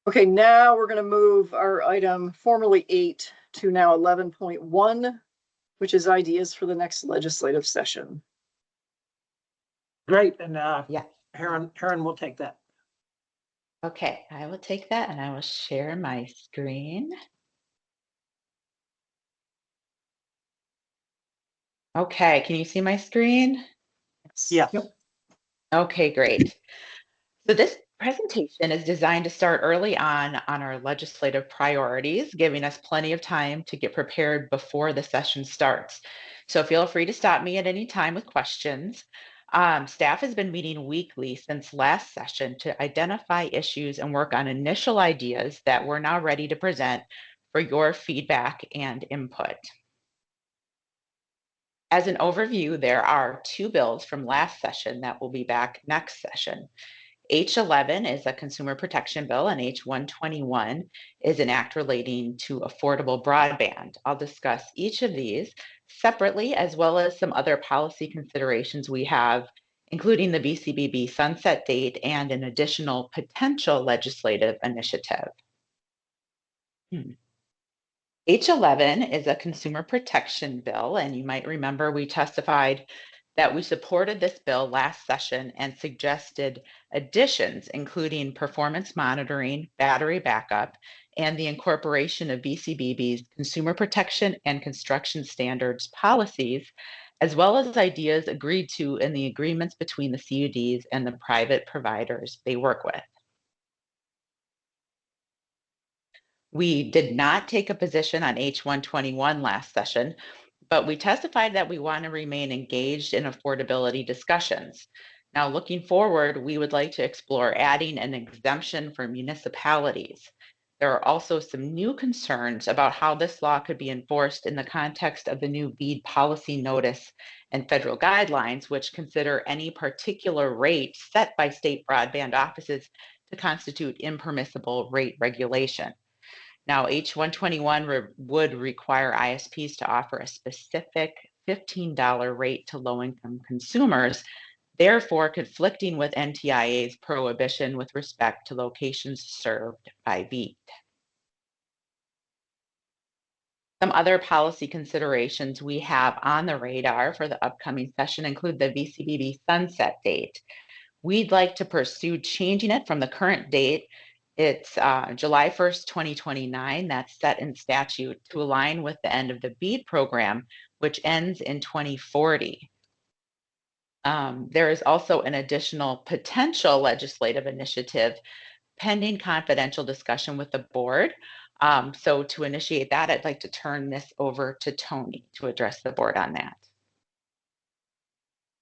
Okay, now we're going to move our item formerly 8 to now 11.1, which is ideas for the next legislative session. Great, and Yeah. Erin will take that. Okay, I will take that and I will share my screen. Okay, can you see my screen? Yes. Yep. Okay, great. So this presentation is designed to start early on our legislative priorities, giving us plenty of time to get prepared before the session starts. So feel free to stop me at any time with questions. Staff has been meeting weekly since last session to identify issues and work on initial ideas that we're now ready to present for your feedback and input. As an overview, there are 2 bills from last session that will be back next session. H11 is a consumer protection bill, and H121 is an act relating to affordable broadband. I'll discuss each of these separately, as well as some other policy considerations we have, including the BCBB sunset date and an additional potential legislative initiative. H11 is a consumer protection bill, and you might remember we testified that we supported this bill last session and suggested additions, including performance monitoring, battery backup, and the incorporation of BCBB's consumer protection and construction standards policies, as well as ideas agreed to in the agreements between the CUDs and the private providers they work with. We did not take a position on H121 last session, but we testified that we want to remain engaged in affordability discussions. Now, looking forward, we would like to explore adding an exemption for municipalities. There are also some new concerns about how this law could be enforced in the context of the new BEAD policy notice and federal guidelines, which consider any particular rate set by state broadband offices to constitute impermissible rate regulation. Now, H121 would require ISPs to offer a specific $15 rate to low-income consumers, therefore conflicting with NTIA's prohibition with respect to locations served by BEAD. Some other policy considerations we have on the radar for the upcoming session include the BCBB sunset date. We'd like to pursue changing it from the current date. It's July 1st, 2029, that's set in statute, to align with the end of the BEAD program, which ends in 2040. There is also an additional potential legislative initiative pending confidential discussion with the board. So to initiate that, I'd like to turn this over to Tony to address the board on that.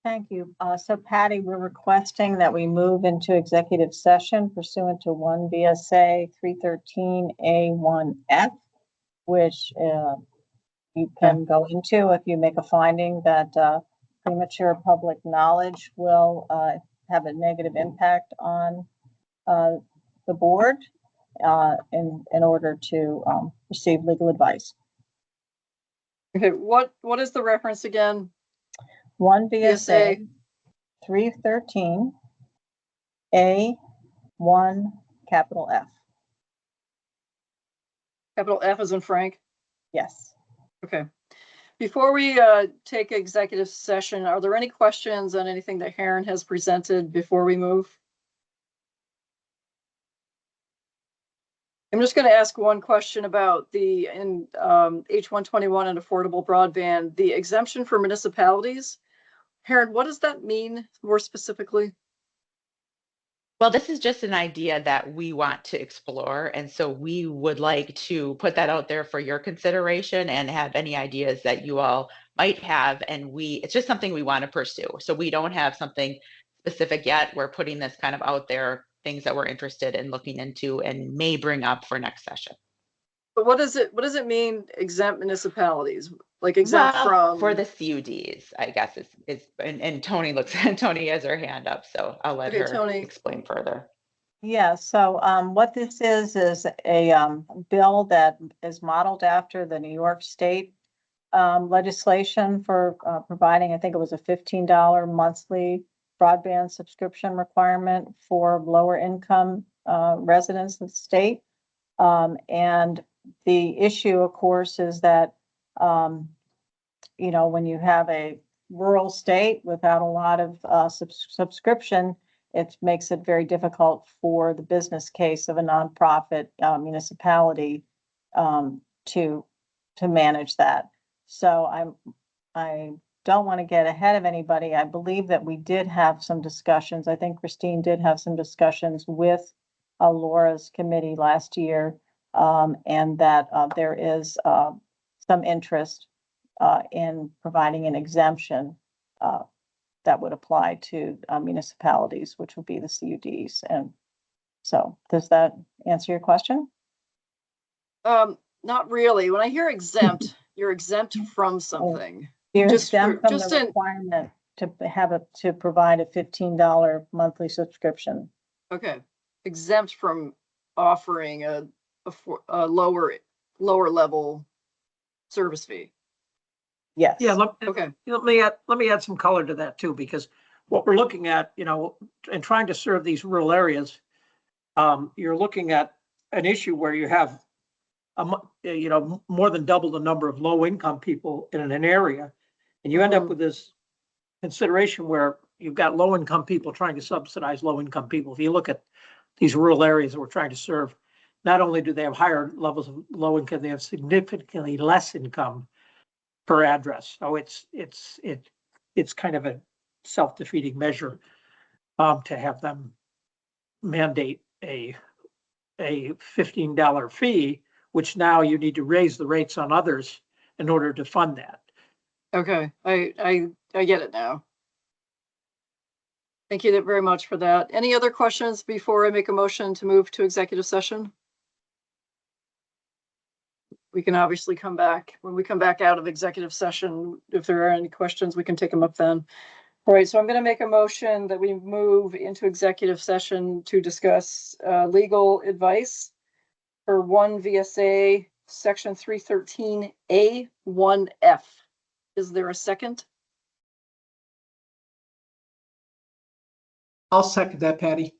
Thank you. So Patty, we're requesting that we move into executive session pursuant to 1 VSA 313A1F, which you can go into if you make a finding that premature public knowledge will have a negative impact on the board in order to receive legal advice. Okay, what is the reference again? 1 VSA 313 A1 capital F. Capital F as in Frank? Yes. Okay. Before we take executive session, are there any questions on anything that Heron has presented before we move? I'm just going to ask one question about the H121 and affordable broadband, the exemption for municipalities. Heron, what does that mean more specifically? Well, this is just an idea that we want to explore. And so we would like to put that out there for your consideration and have any ideas that you all might have. And it's just something we want to pursue. So we don't have something specific yet. We're putting this kind of out there, things that we're interested in looking into and may bring up for next session. But what does it mean, exempt municipalities? Like exempt from? For the CUDs, I guess is and Tony Tony has her hand up, so I'll let her Tony explain further. Yeah, so what this is a bill that is modeled after the New York State legislation for providing, I think it was a $15 monthly broadband subscription requirement for lower income residents of the state. And the issue, of course, is that, when you have a rural state without a lot of subscription, it makes it very difficult for the business case of a nonprofit municipality to manage that. So I don't want to get ahead of anybody. I believe that we did have some discussions. I think Christine did have some discussions with Laura's committee last year, and that there is some interest in providing an exemption that would apply to municipalities, which would be the CUDs. And so does that answer your question? Not really. When I hear exempt, you're exempt from something. You're Just exempt for- from just the in- requirement to provide a $15 monthly subscription. Okay, exempt from offering a lower level service fee. Yes. Yeah, Okay. let me add some color to that too, because what we're looking at, you know, and trying to serve these rural areas, you're looking at an issue where you have you know, more than double the number of low income people in an area. And you end up with this consideration where you've got low income people trying to subsidize low income people. If you look at these rural areas that we're trying to serve, not only do they have higher levels of low income, they have significantly less income per address. So it's kind of a self-defeating measure to have them mandate a $15 fee, which now you need to raise the rates on others in order to fund that. Okay, I get it now. Thank you very much for that. Any other questions before I make a motion to move to executive session? We can obviously come back when we come back out of executive session. If there are any questions, we can take them up then. All right, so I'm going to make a motion that we move into executive session to discuss legal advice for 1 VSA section 313A1F. Is there a second? I'll second that, Patty.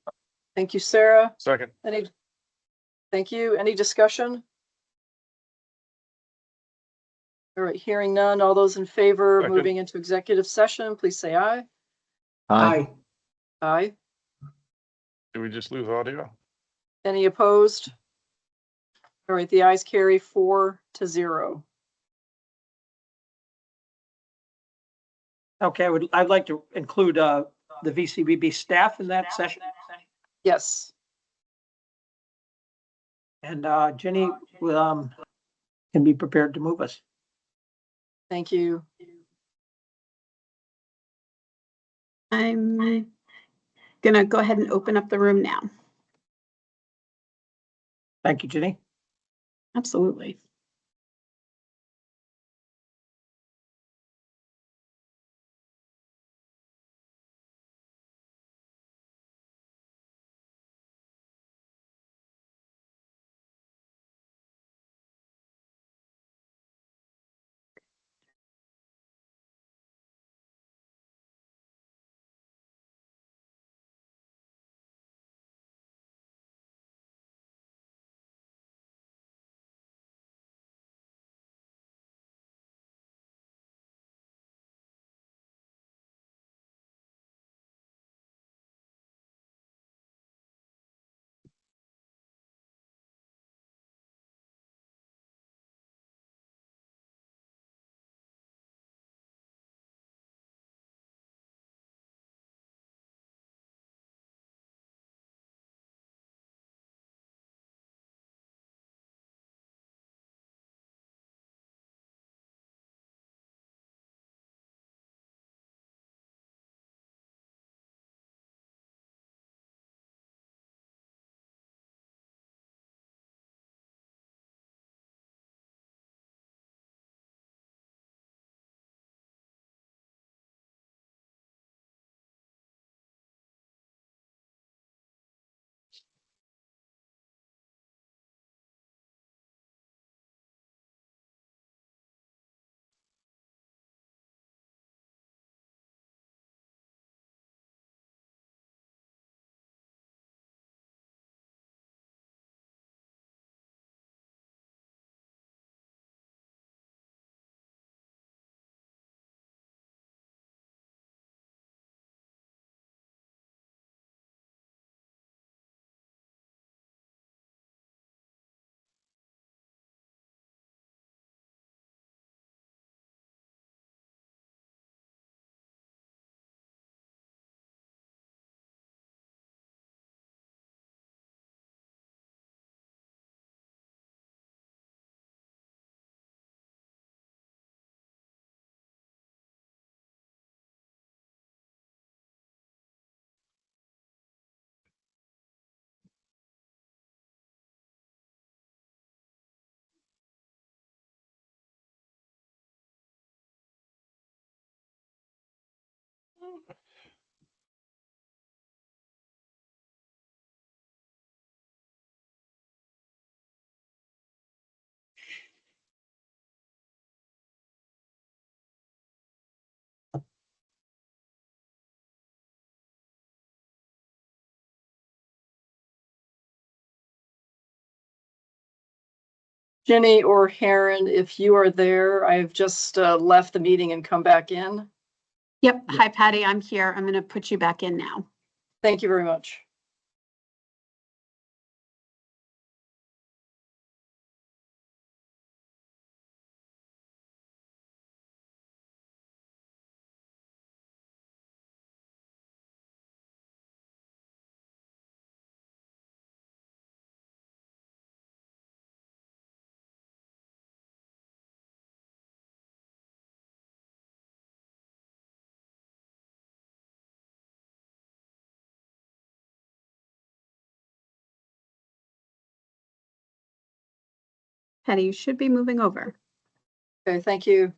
Thank you, Sarah. Second. Thank you. Any discussion? All right, hearing none. All those in favor of Second. moving into executive session, please say aye. Aye. Aye. Did we just lose audio? Any opposed? All right, the ayes carry 4-0. Okay, I'd like to include the VCBB staff in that session. Yes. And Jenny can be prepared to move us. Thank you. I'm gonna go ahead and open up the room now. Thank you, Jenny. Absolutely. Jenny or Heron, if you are there, I've just left the meeting and come back in. Yep. Hi, Patty. I'm here. I'm going to put you back in now. Thank you very much. Patty, you should be moving over. Okay, thank you.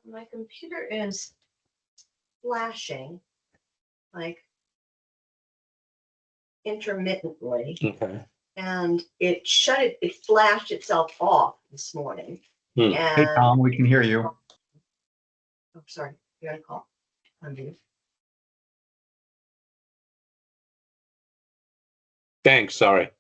My computer is flashing like intermittently. Okay. And it flashed itself off this morning. Hmm. Hey, And, Tom, we can hear you. oh, sorry, you got a call? Unmute. Thanks. Sorry.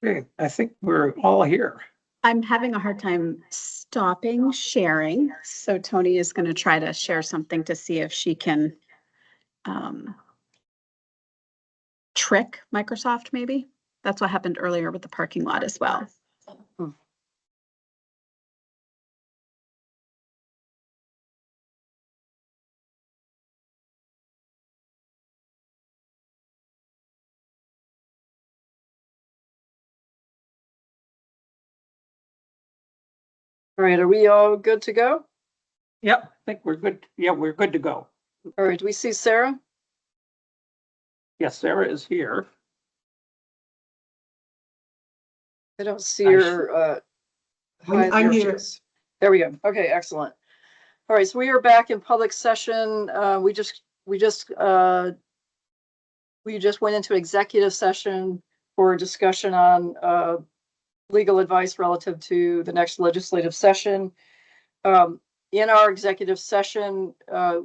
Okay, I think we're all here. I'm having a hard time stopping sharing, so Tony is going to try to share something to see if she can trick Microsoft, maybe. That's what happened earlier with the parking lot as well. All right, are we all good to go? Yep, I think we're good. Yeah, we're good to go. All right, do we see Sarah? Yes, Sarah is here. I don't see I her. Hi, I'm there she here. is. There we go. Okay, excellent. All right, so we are back in public session. We just went into executive session for a discussion on legal advice relative to the next legislative session. In our executive session,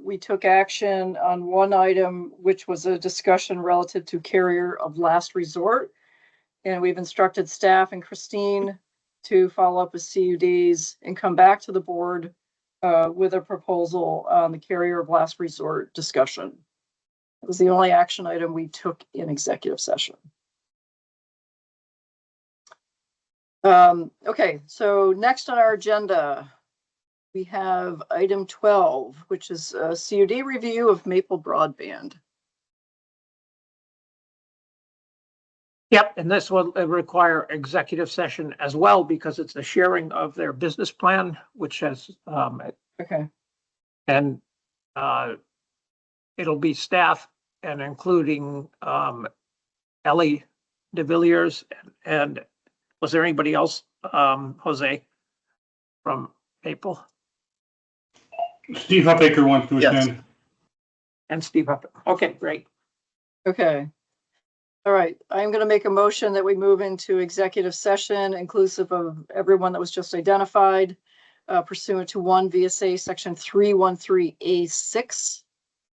we took action on one item, which was a discussion relative to carrier of last resort. And we've instructed staff and Christine to follow up with CUDs and come back to the board with a proposal on the carrier of last resort discussion. It was the only action item we took in executive session. Okay, so next on our agenda, we have item 12, which is a CUD review of Maple Broadband. Yep, and this will require executive session as well because it's the sharing of their business plan, which has Okay. and it'll be staff and including Ellie DeVilliers and was there anybody else, Jose, from Maple? Steve Huppaker wants to Yes. attend. And Steve Hupp. Okay, great. Okay. All right, I'm going to make a motion that we move into executive session inclusive of everyone that was just identified pursuant to 1 VSA section 313A6,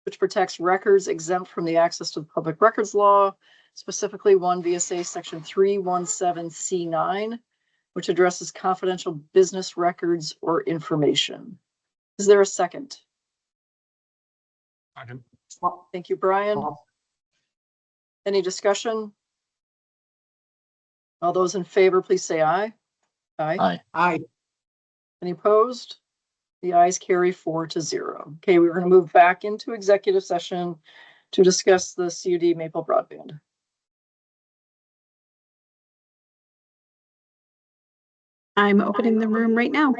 which protects records exempt from the access to the public records law, specifically 1 VSA section 317C9, which addresses confidential business records or information. Is there a second? Thank you, Brian. Any discussion? All those in favor, please say aye. Aye. Aye. Any opposed? The ayes carry 4-0. Okay, we're going to move back into executive session to discuss the CUD Maple Broadband. I'm opening the room right now.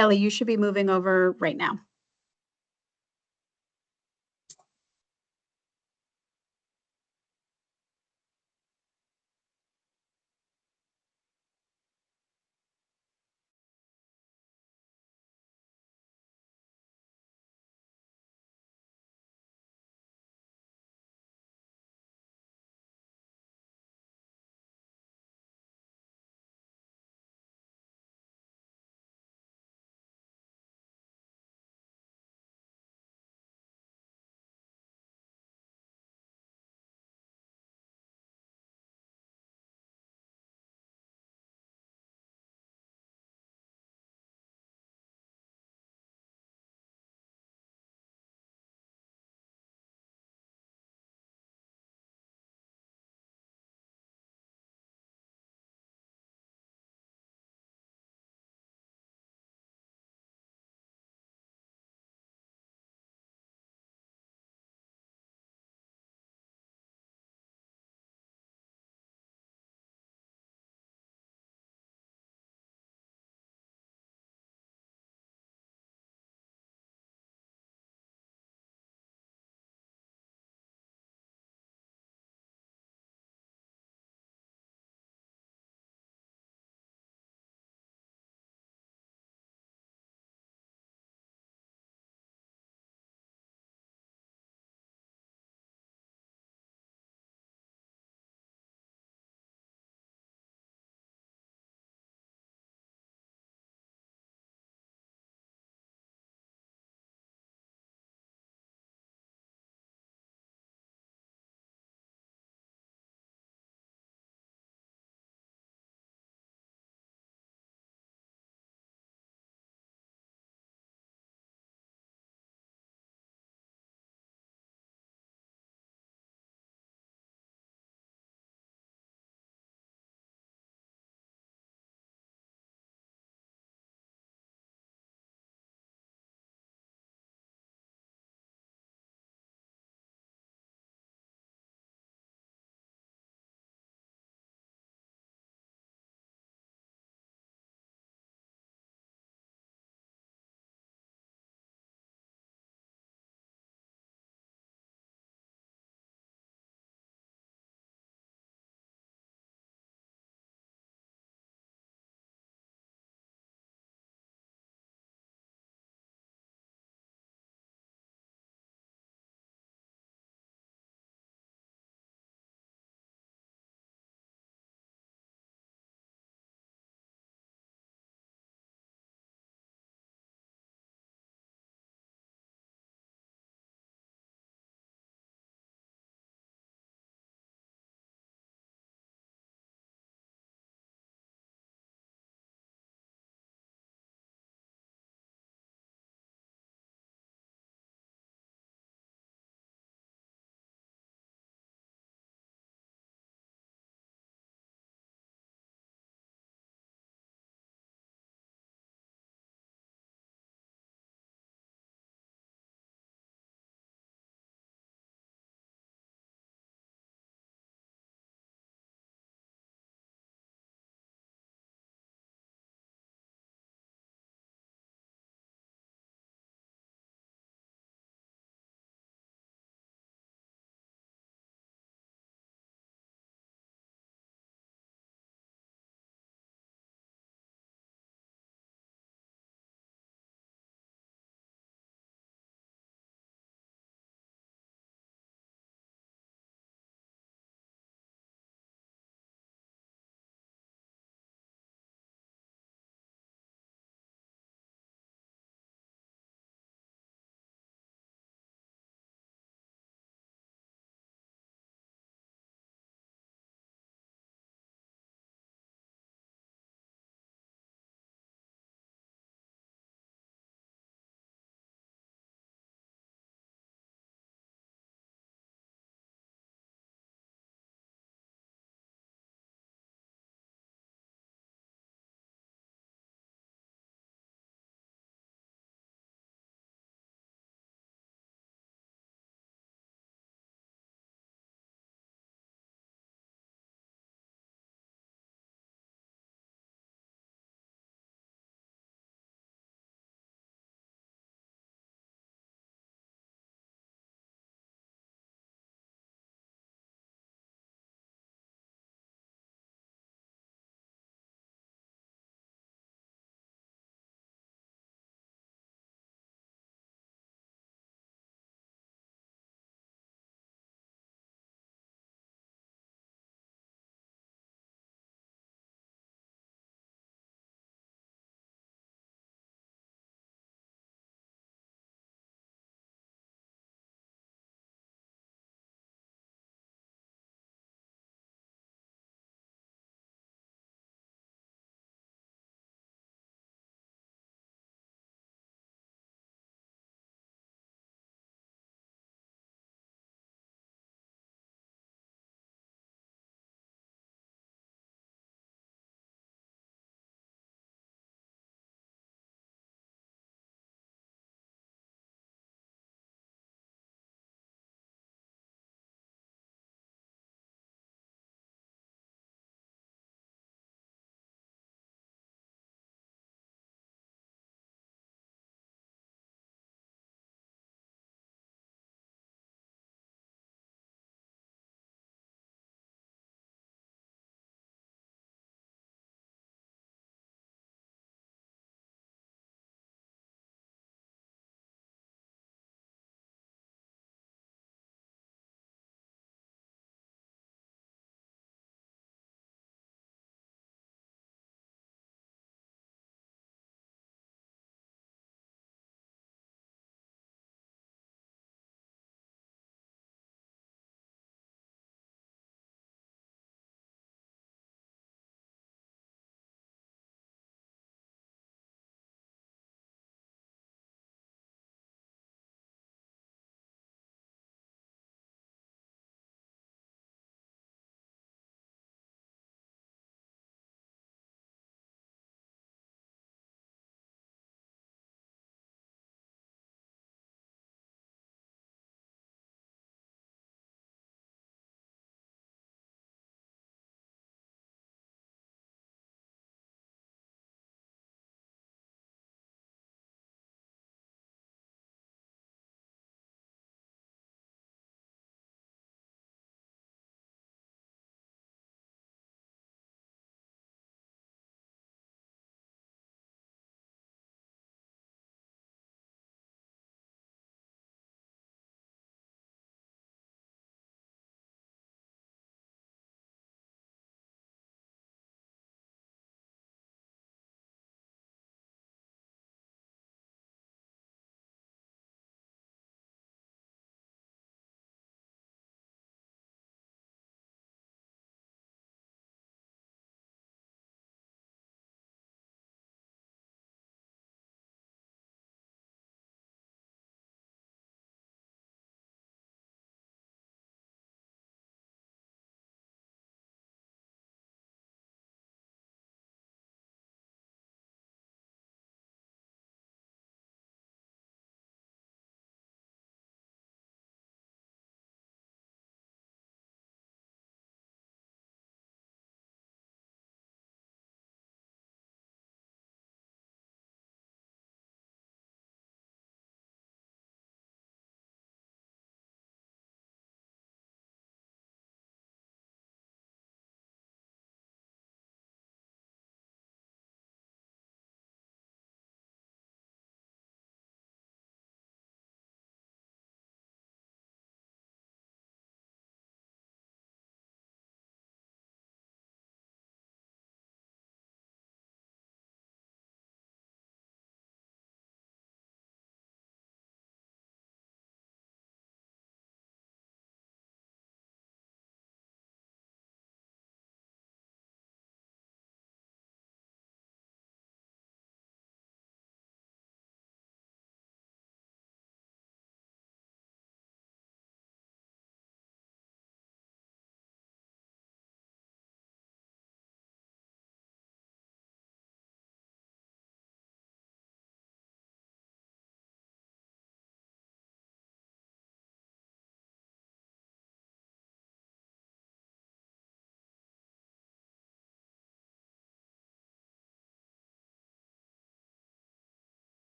Kelly, you should be moving over right now.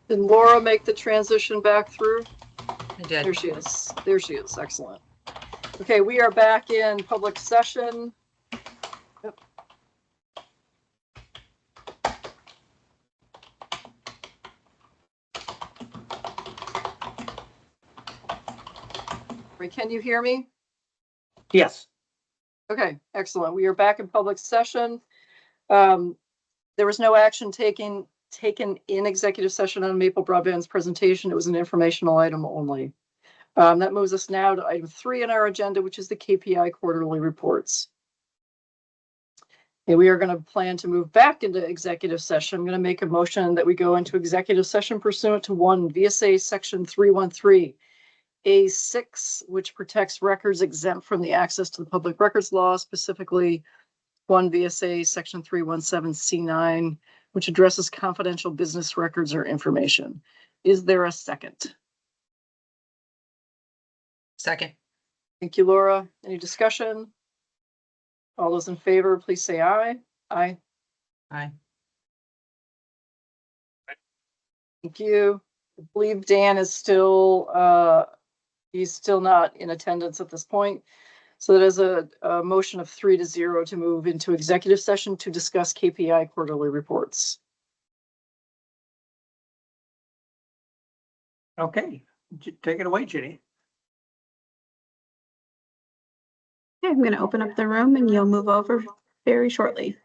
Did Laura make the transition back through? I did. There she is. There she is. Excellent. Okay, we are back in public session. Yep. Wait, can you hear me? Yes. Okay, excellent. We are back in public session. There was no action taken in executive session on Maple Broadband's presentation. It was an informational item only. That moves us now to item 3 on our agenda, which is the KPI quarterly reports. And we are going to plan to move back into executive session. I'm going to make a motion that we go into executive session pursuant to 1 VSA section 313 A6, which protects records exempt from the access to the public records law, specifically 1 VSA section 317 C9, which addresses confidential business records or information. Is there a second? Second. Thank you, Laura. Any discussion? All those in favor, please say aye. Aye. Aye. Thank you. I believe Dan is still, he's still not in attendance at this point. So that is a motion of 3-0 to move into executive session to discuss KPI quarterly reports. Okay, take it away, Ginny. Okay, I'm going to open up the room and you'll move over very shortly.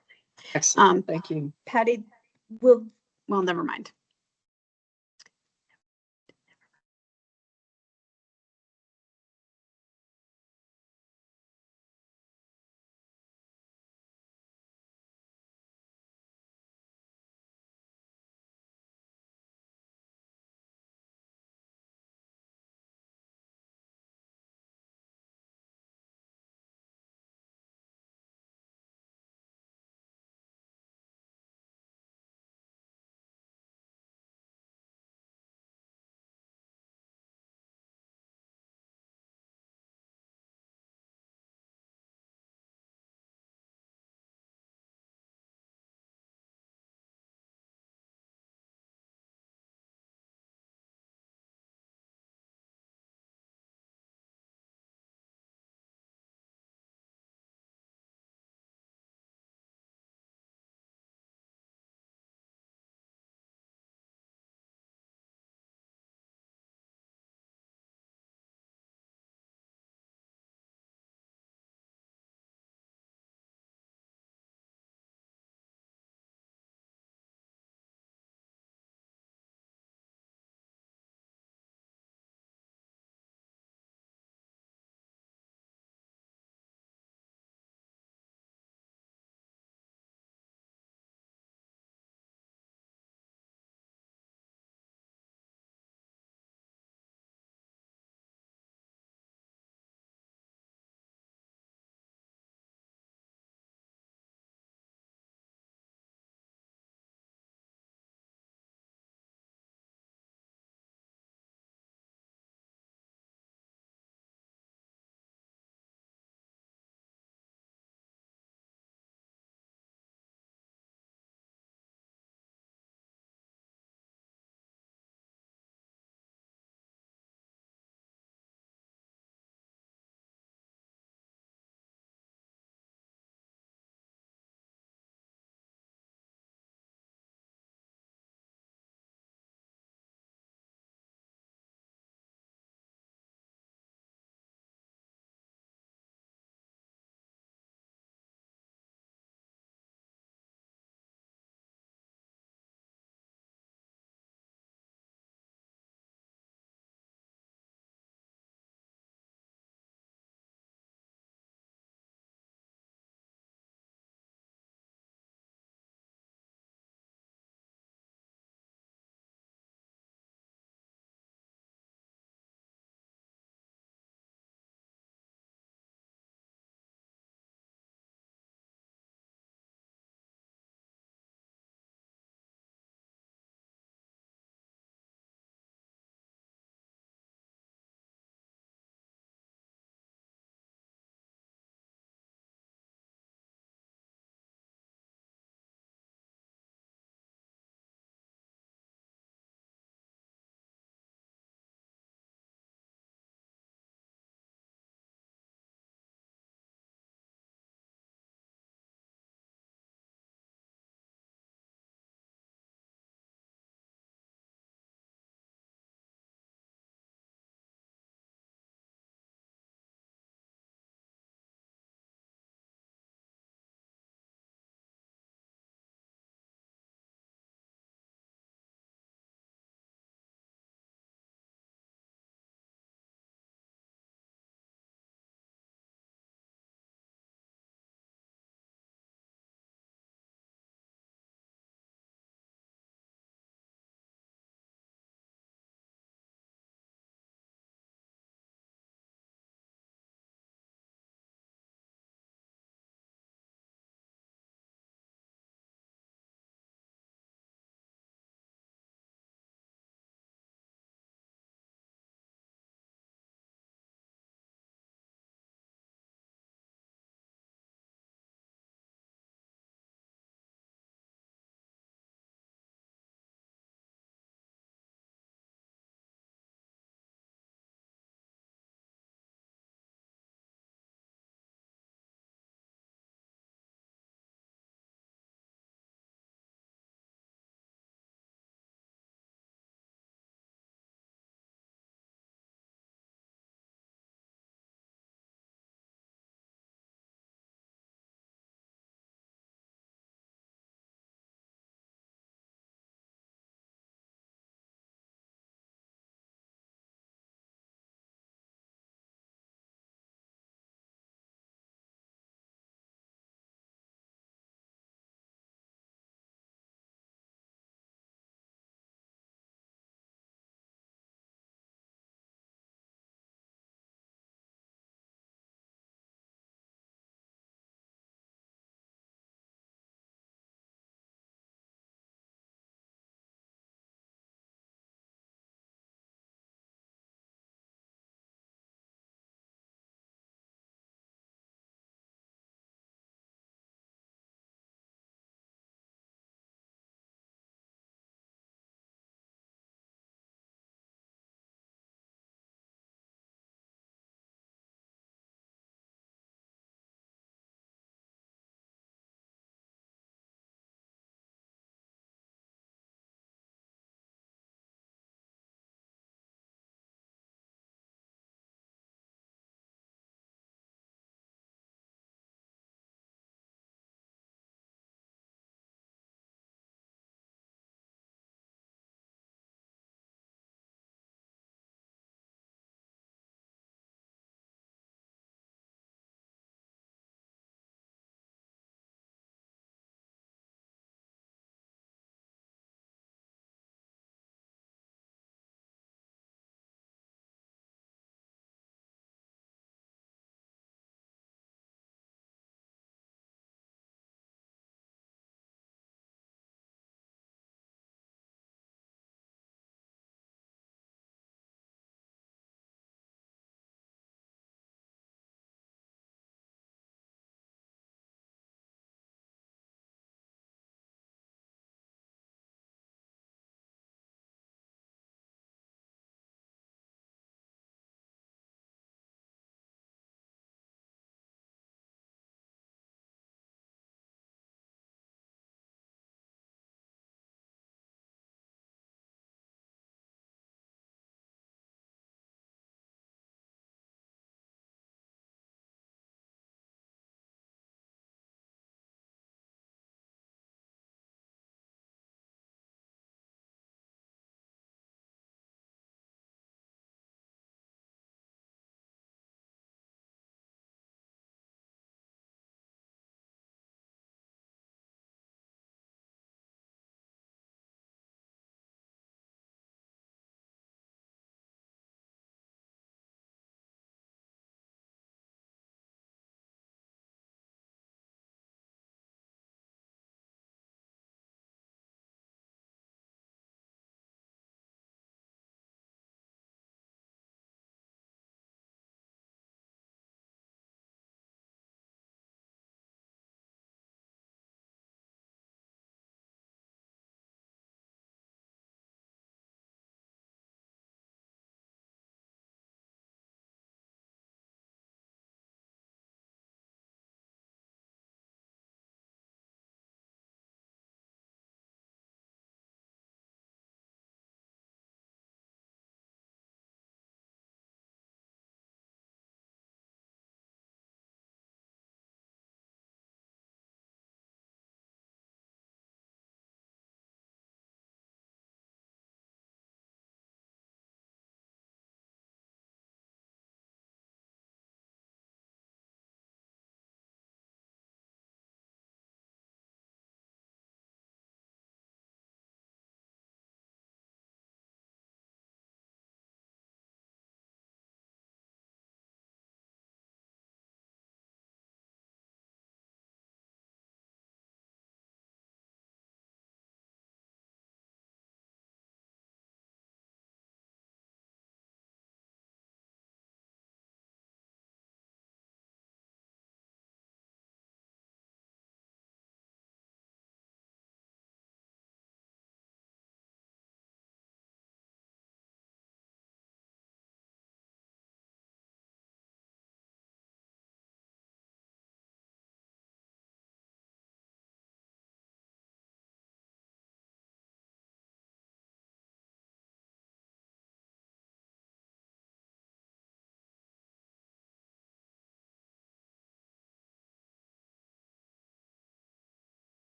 Excellent. Thank you. Patty well, never mind.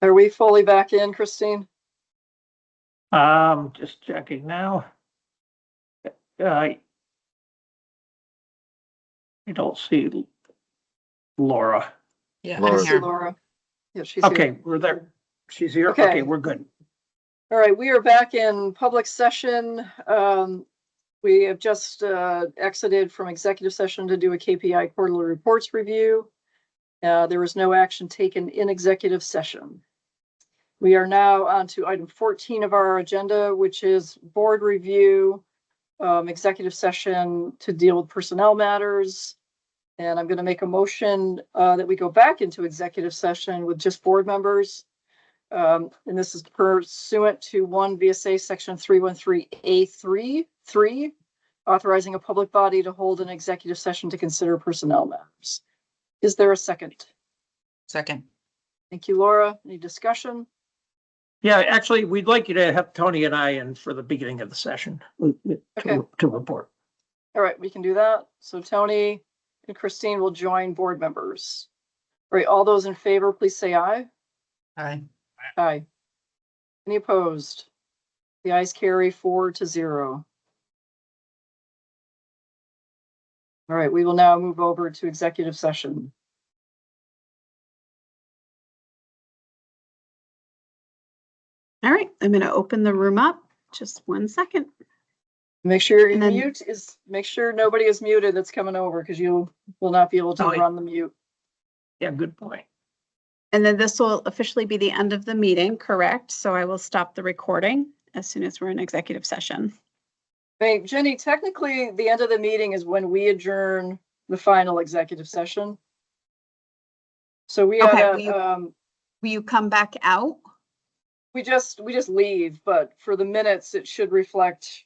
Are we fully back in, Christine? Just checking now. I don't see Laura. Yeah, I I'm see here. Laura. Yeah, she's Okay, here. we're there. She's here. Okay. Okay, we're good. All right, we are back in public session. We have just exited from executive session to do a KPI quarterly reports review. There was no action taken in executive session. We are now on to item 14 of our agenda, which is board review, executive session to deal with personnel matters. And I'm going to make a motion that we go back into executive session with just board members. And this is pursuant to 1 VSA section 313A3, authorizing a public body to hold an executive session to consider personnel matters. Is there a second? Second. Thank you, Laura. Any discussion? Yeah, actually, we'd like you to have Tony and I in for the beginning of the session Okay. to report. All right, we can do that. So Tony and Christine will join board members. All right, all those in favor, please say aye. Aye. Aye. Any opposed? The ayes carry 4-0. All right, we will now move over to executive session. All right, I'm going to open the room up. Just 1 second. Make sure And then- make sure nobody is muted that's coming over, because you will not be able to run the mute. Yeah, good point. And then this will officially be the end of the meeting, correct? So I will stop the recording as soon as we're in executive session. Hey, Jenny, technically the end of the meeting is when we adjourn the final executive session. So we Okay, had will you come back out? we just leave, but for the minutes, it should reflect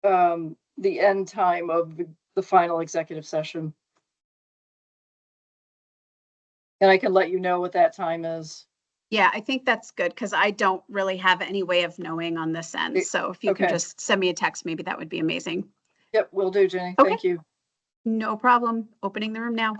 the end time of the final executive session. And I can let you know what that time is. Yeah, I think that's good because I don't really have any way of knowing on this end. So if you can Okay. just send me a text, maybe that would be amazing. Yep, will do, Jenny. Okay. Thank you. No problem. Opening the room now.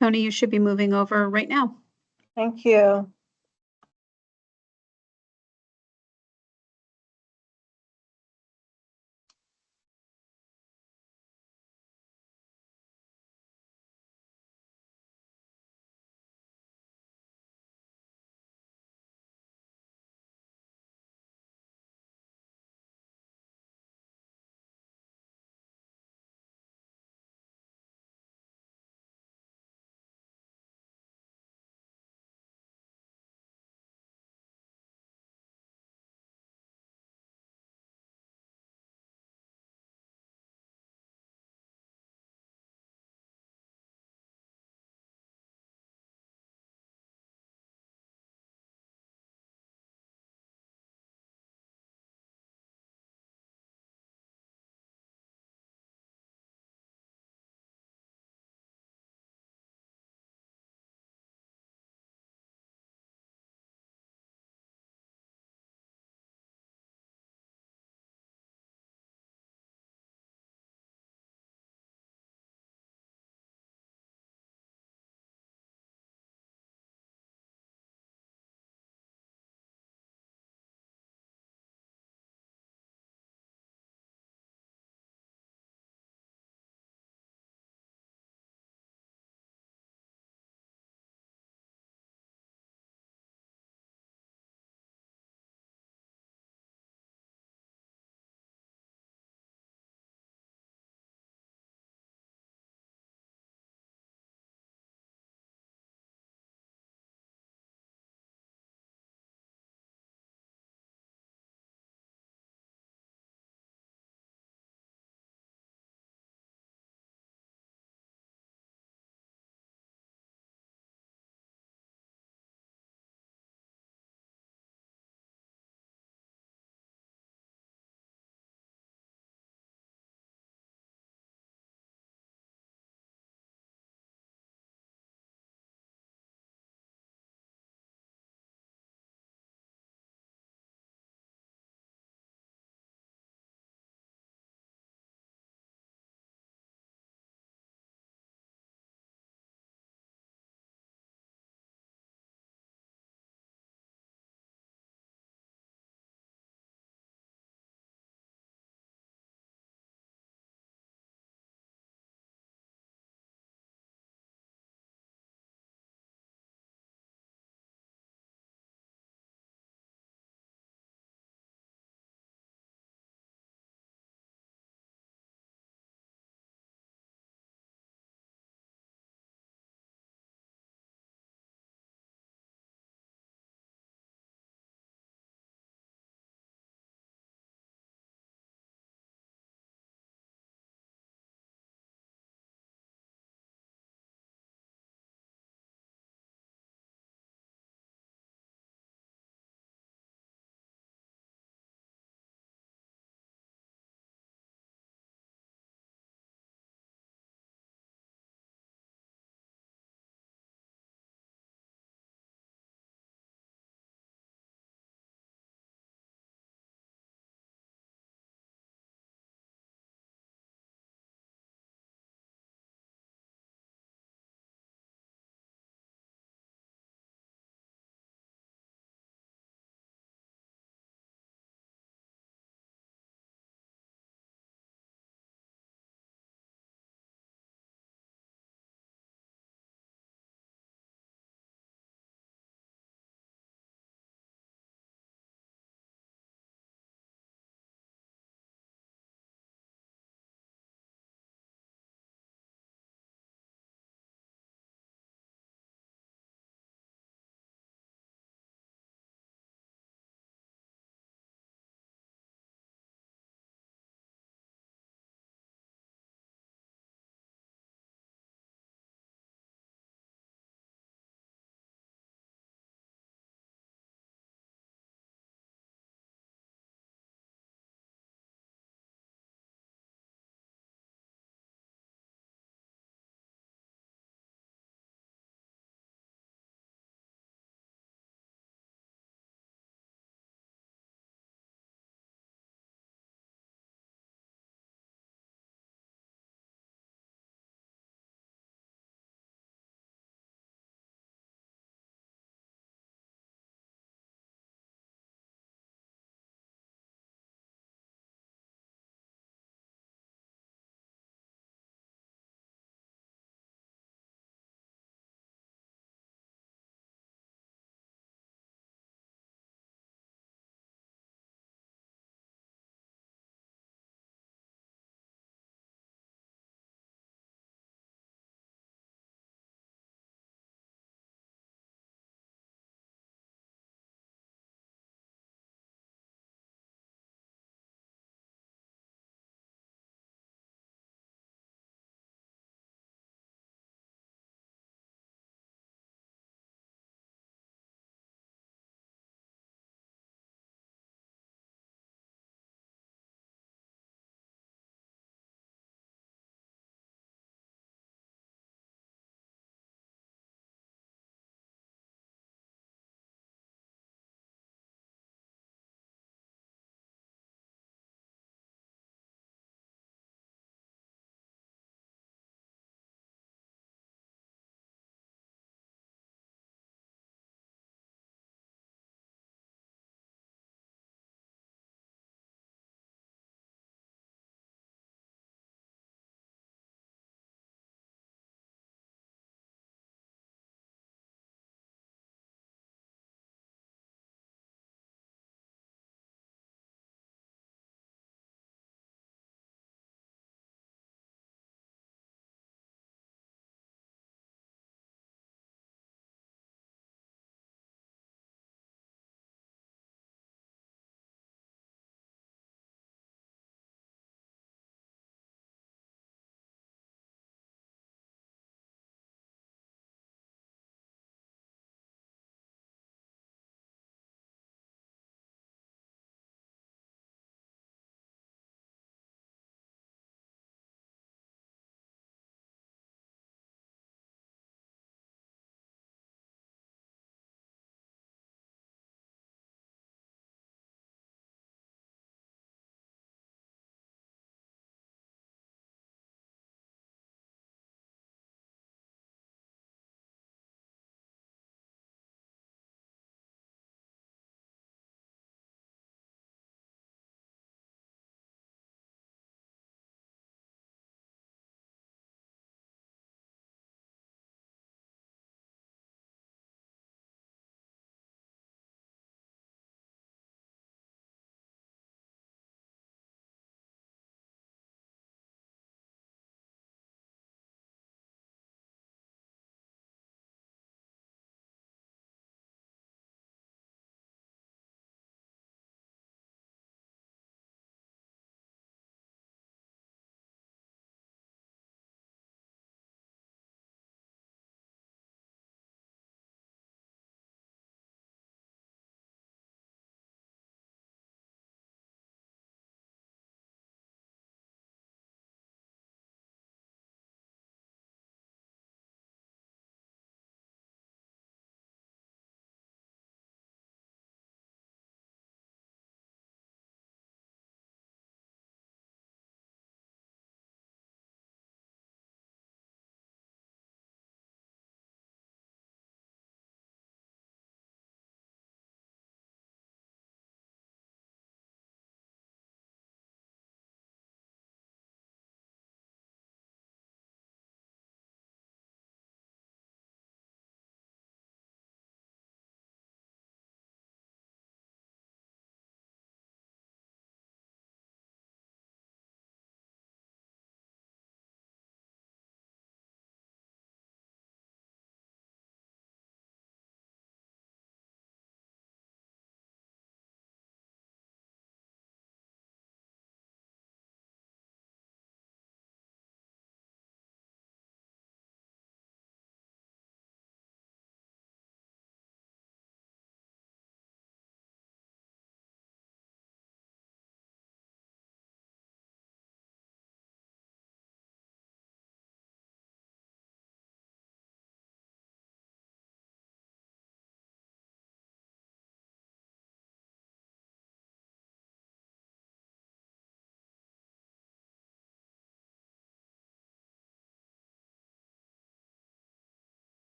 Tony, you should be moving over right now. Thank you.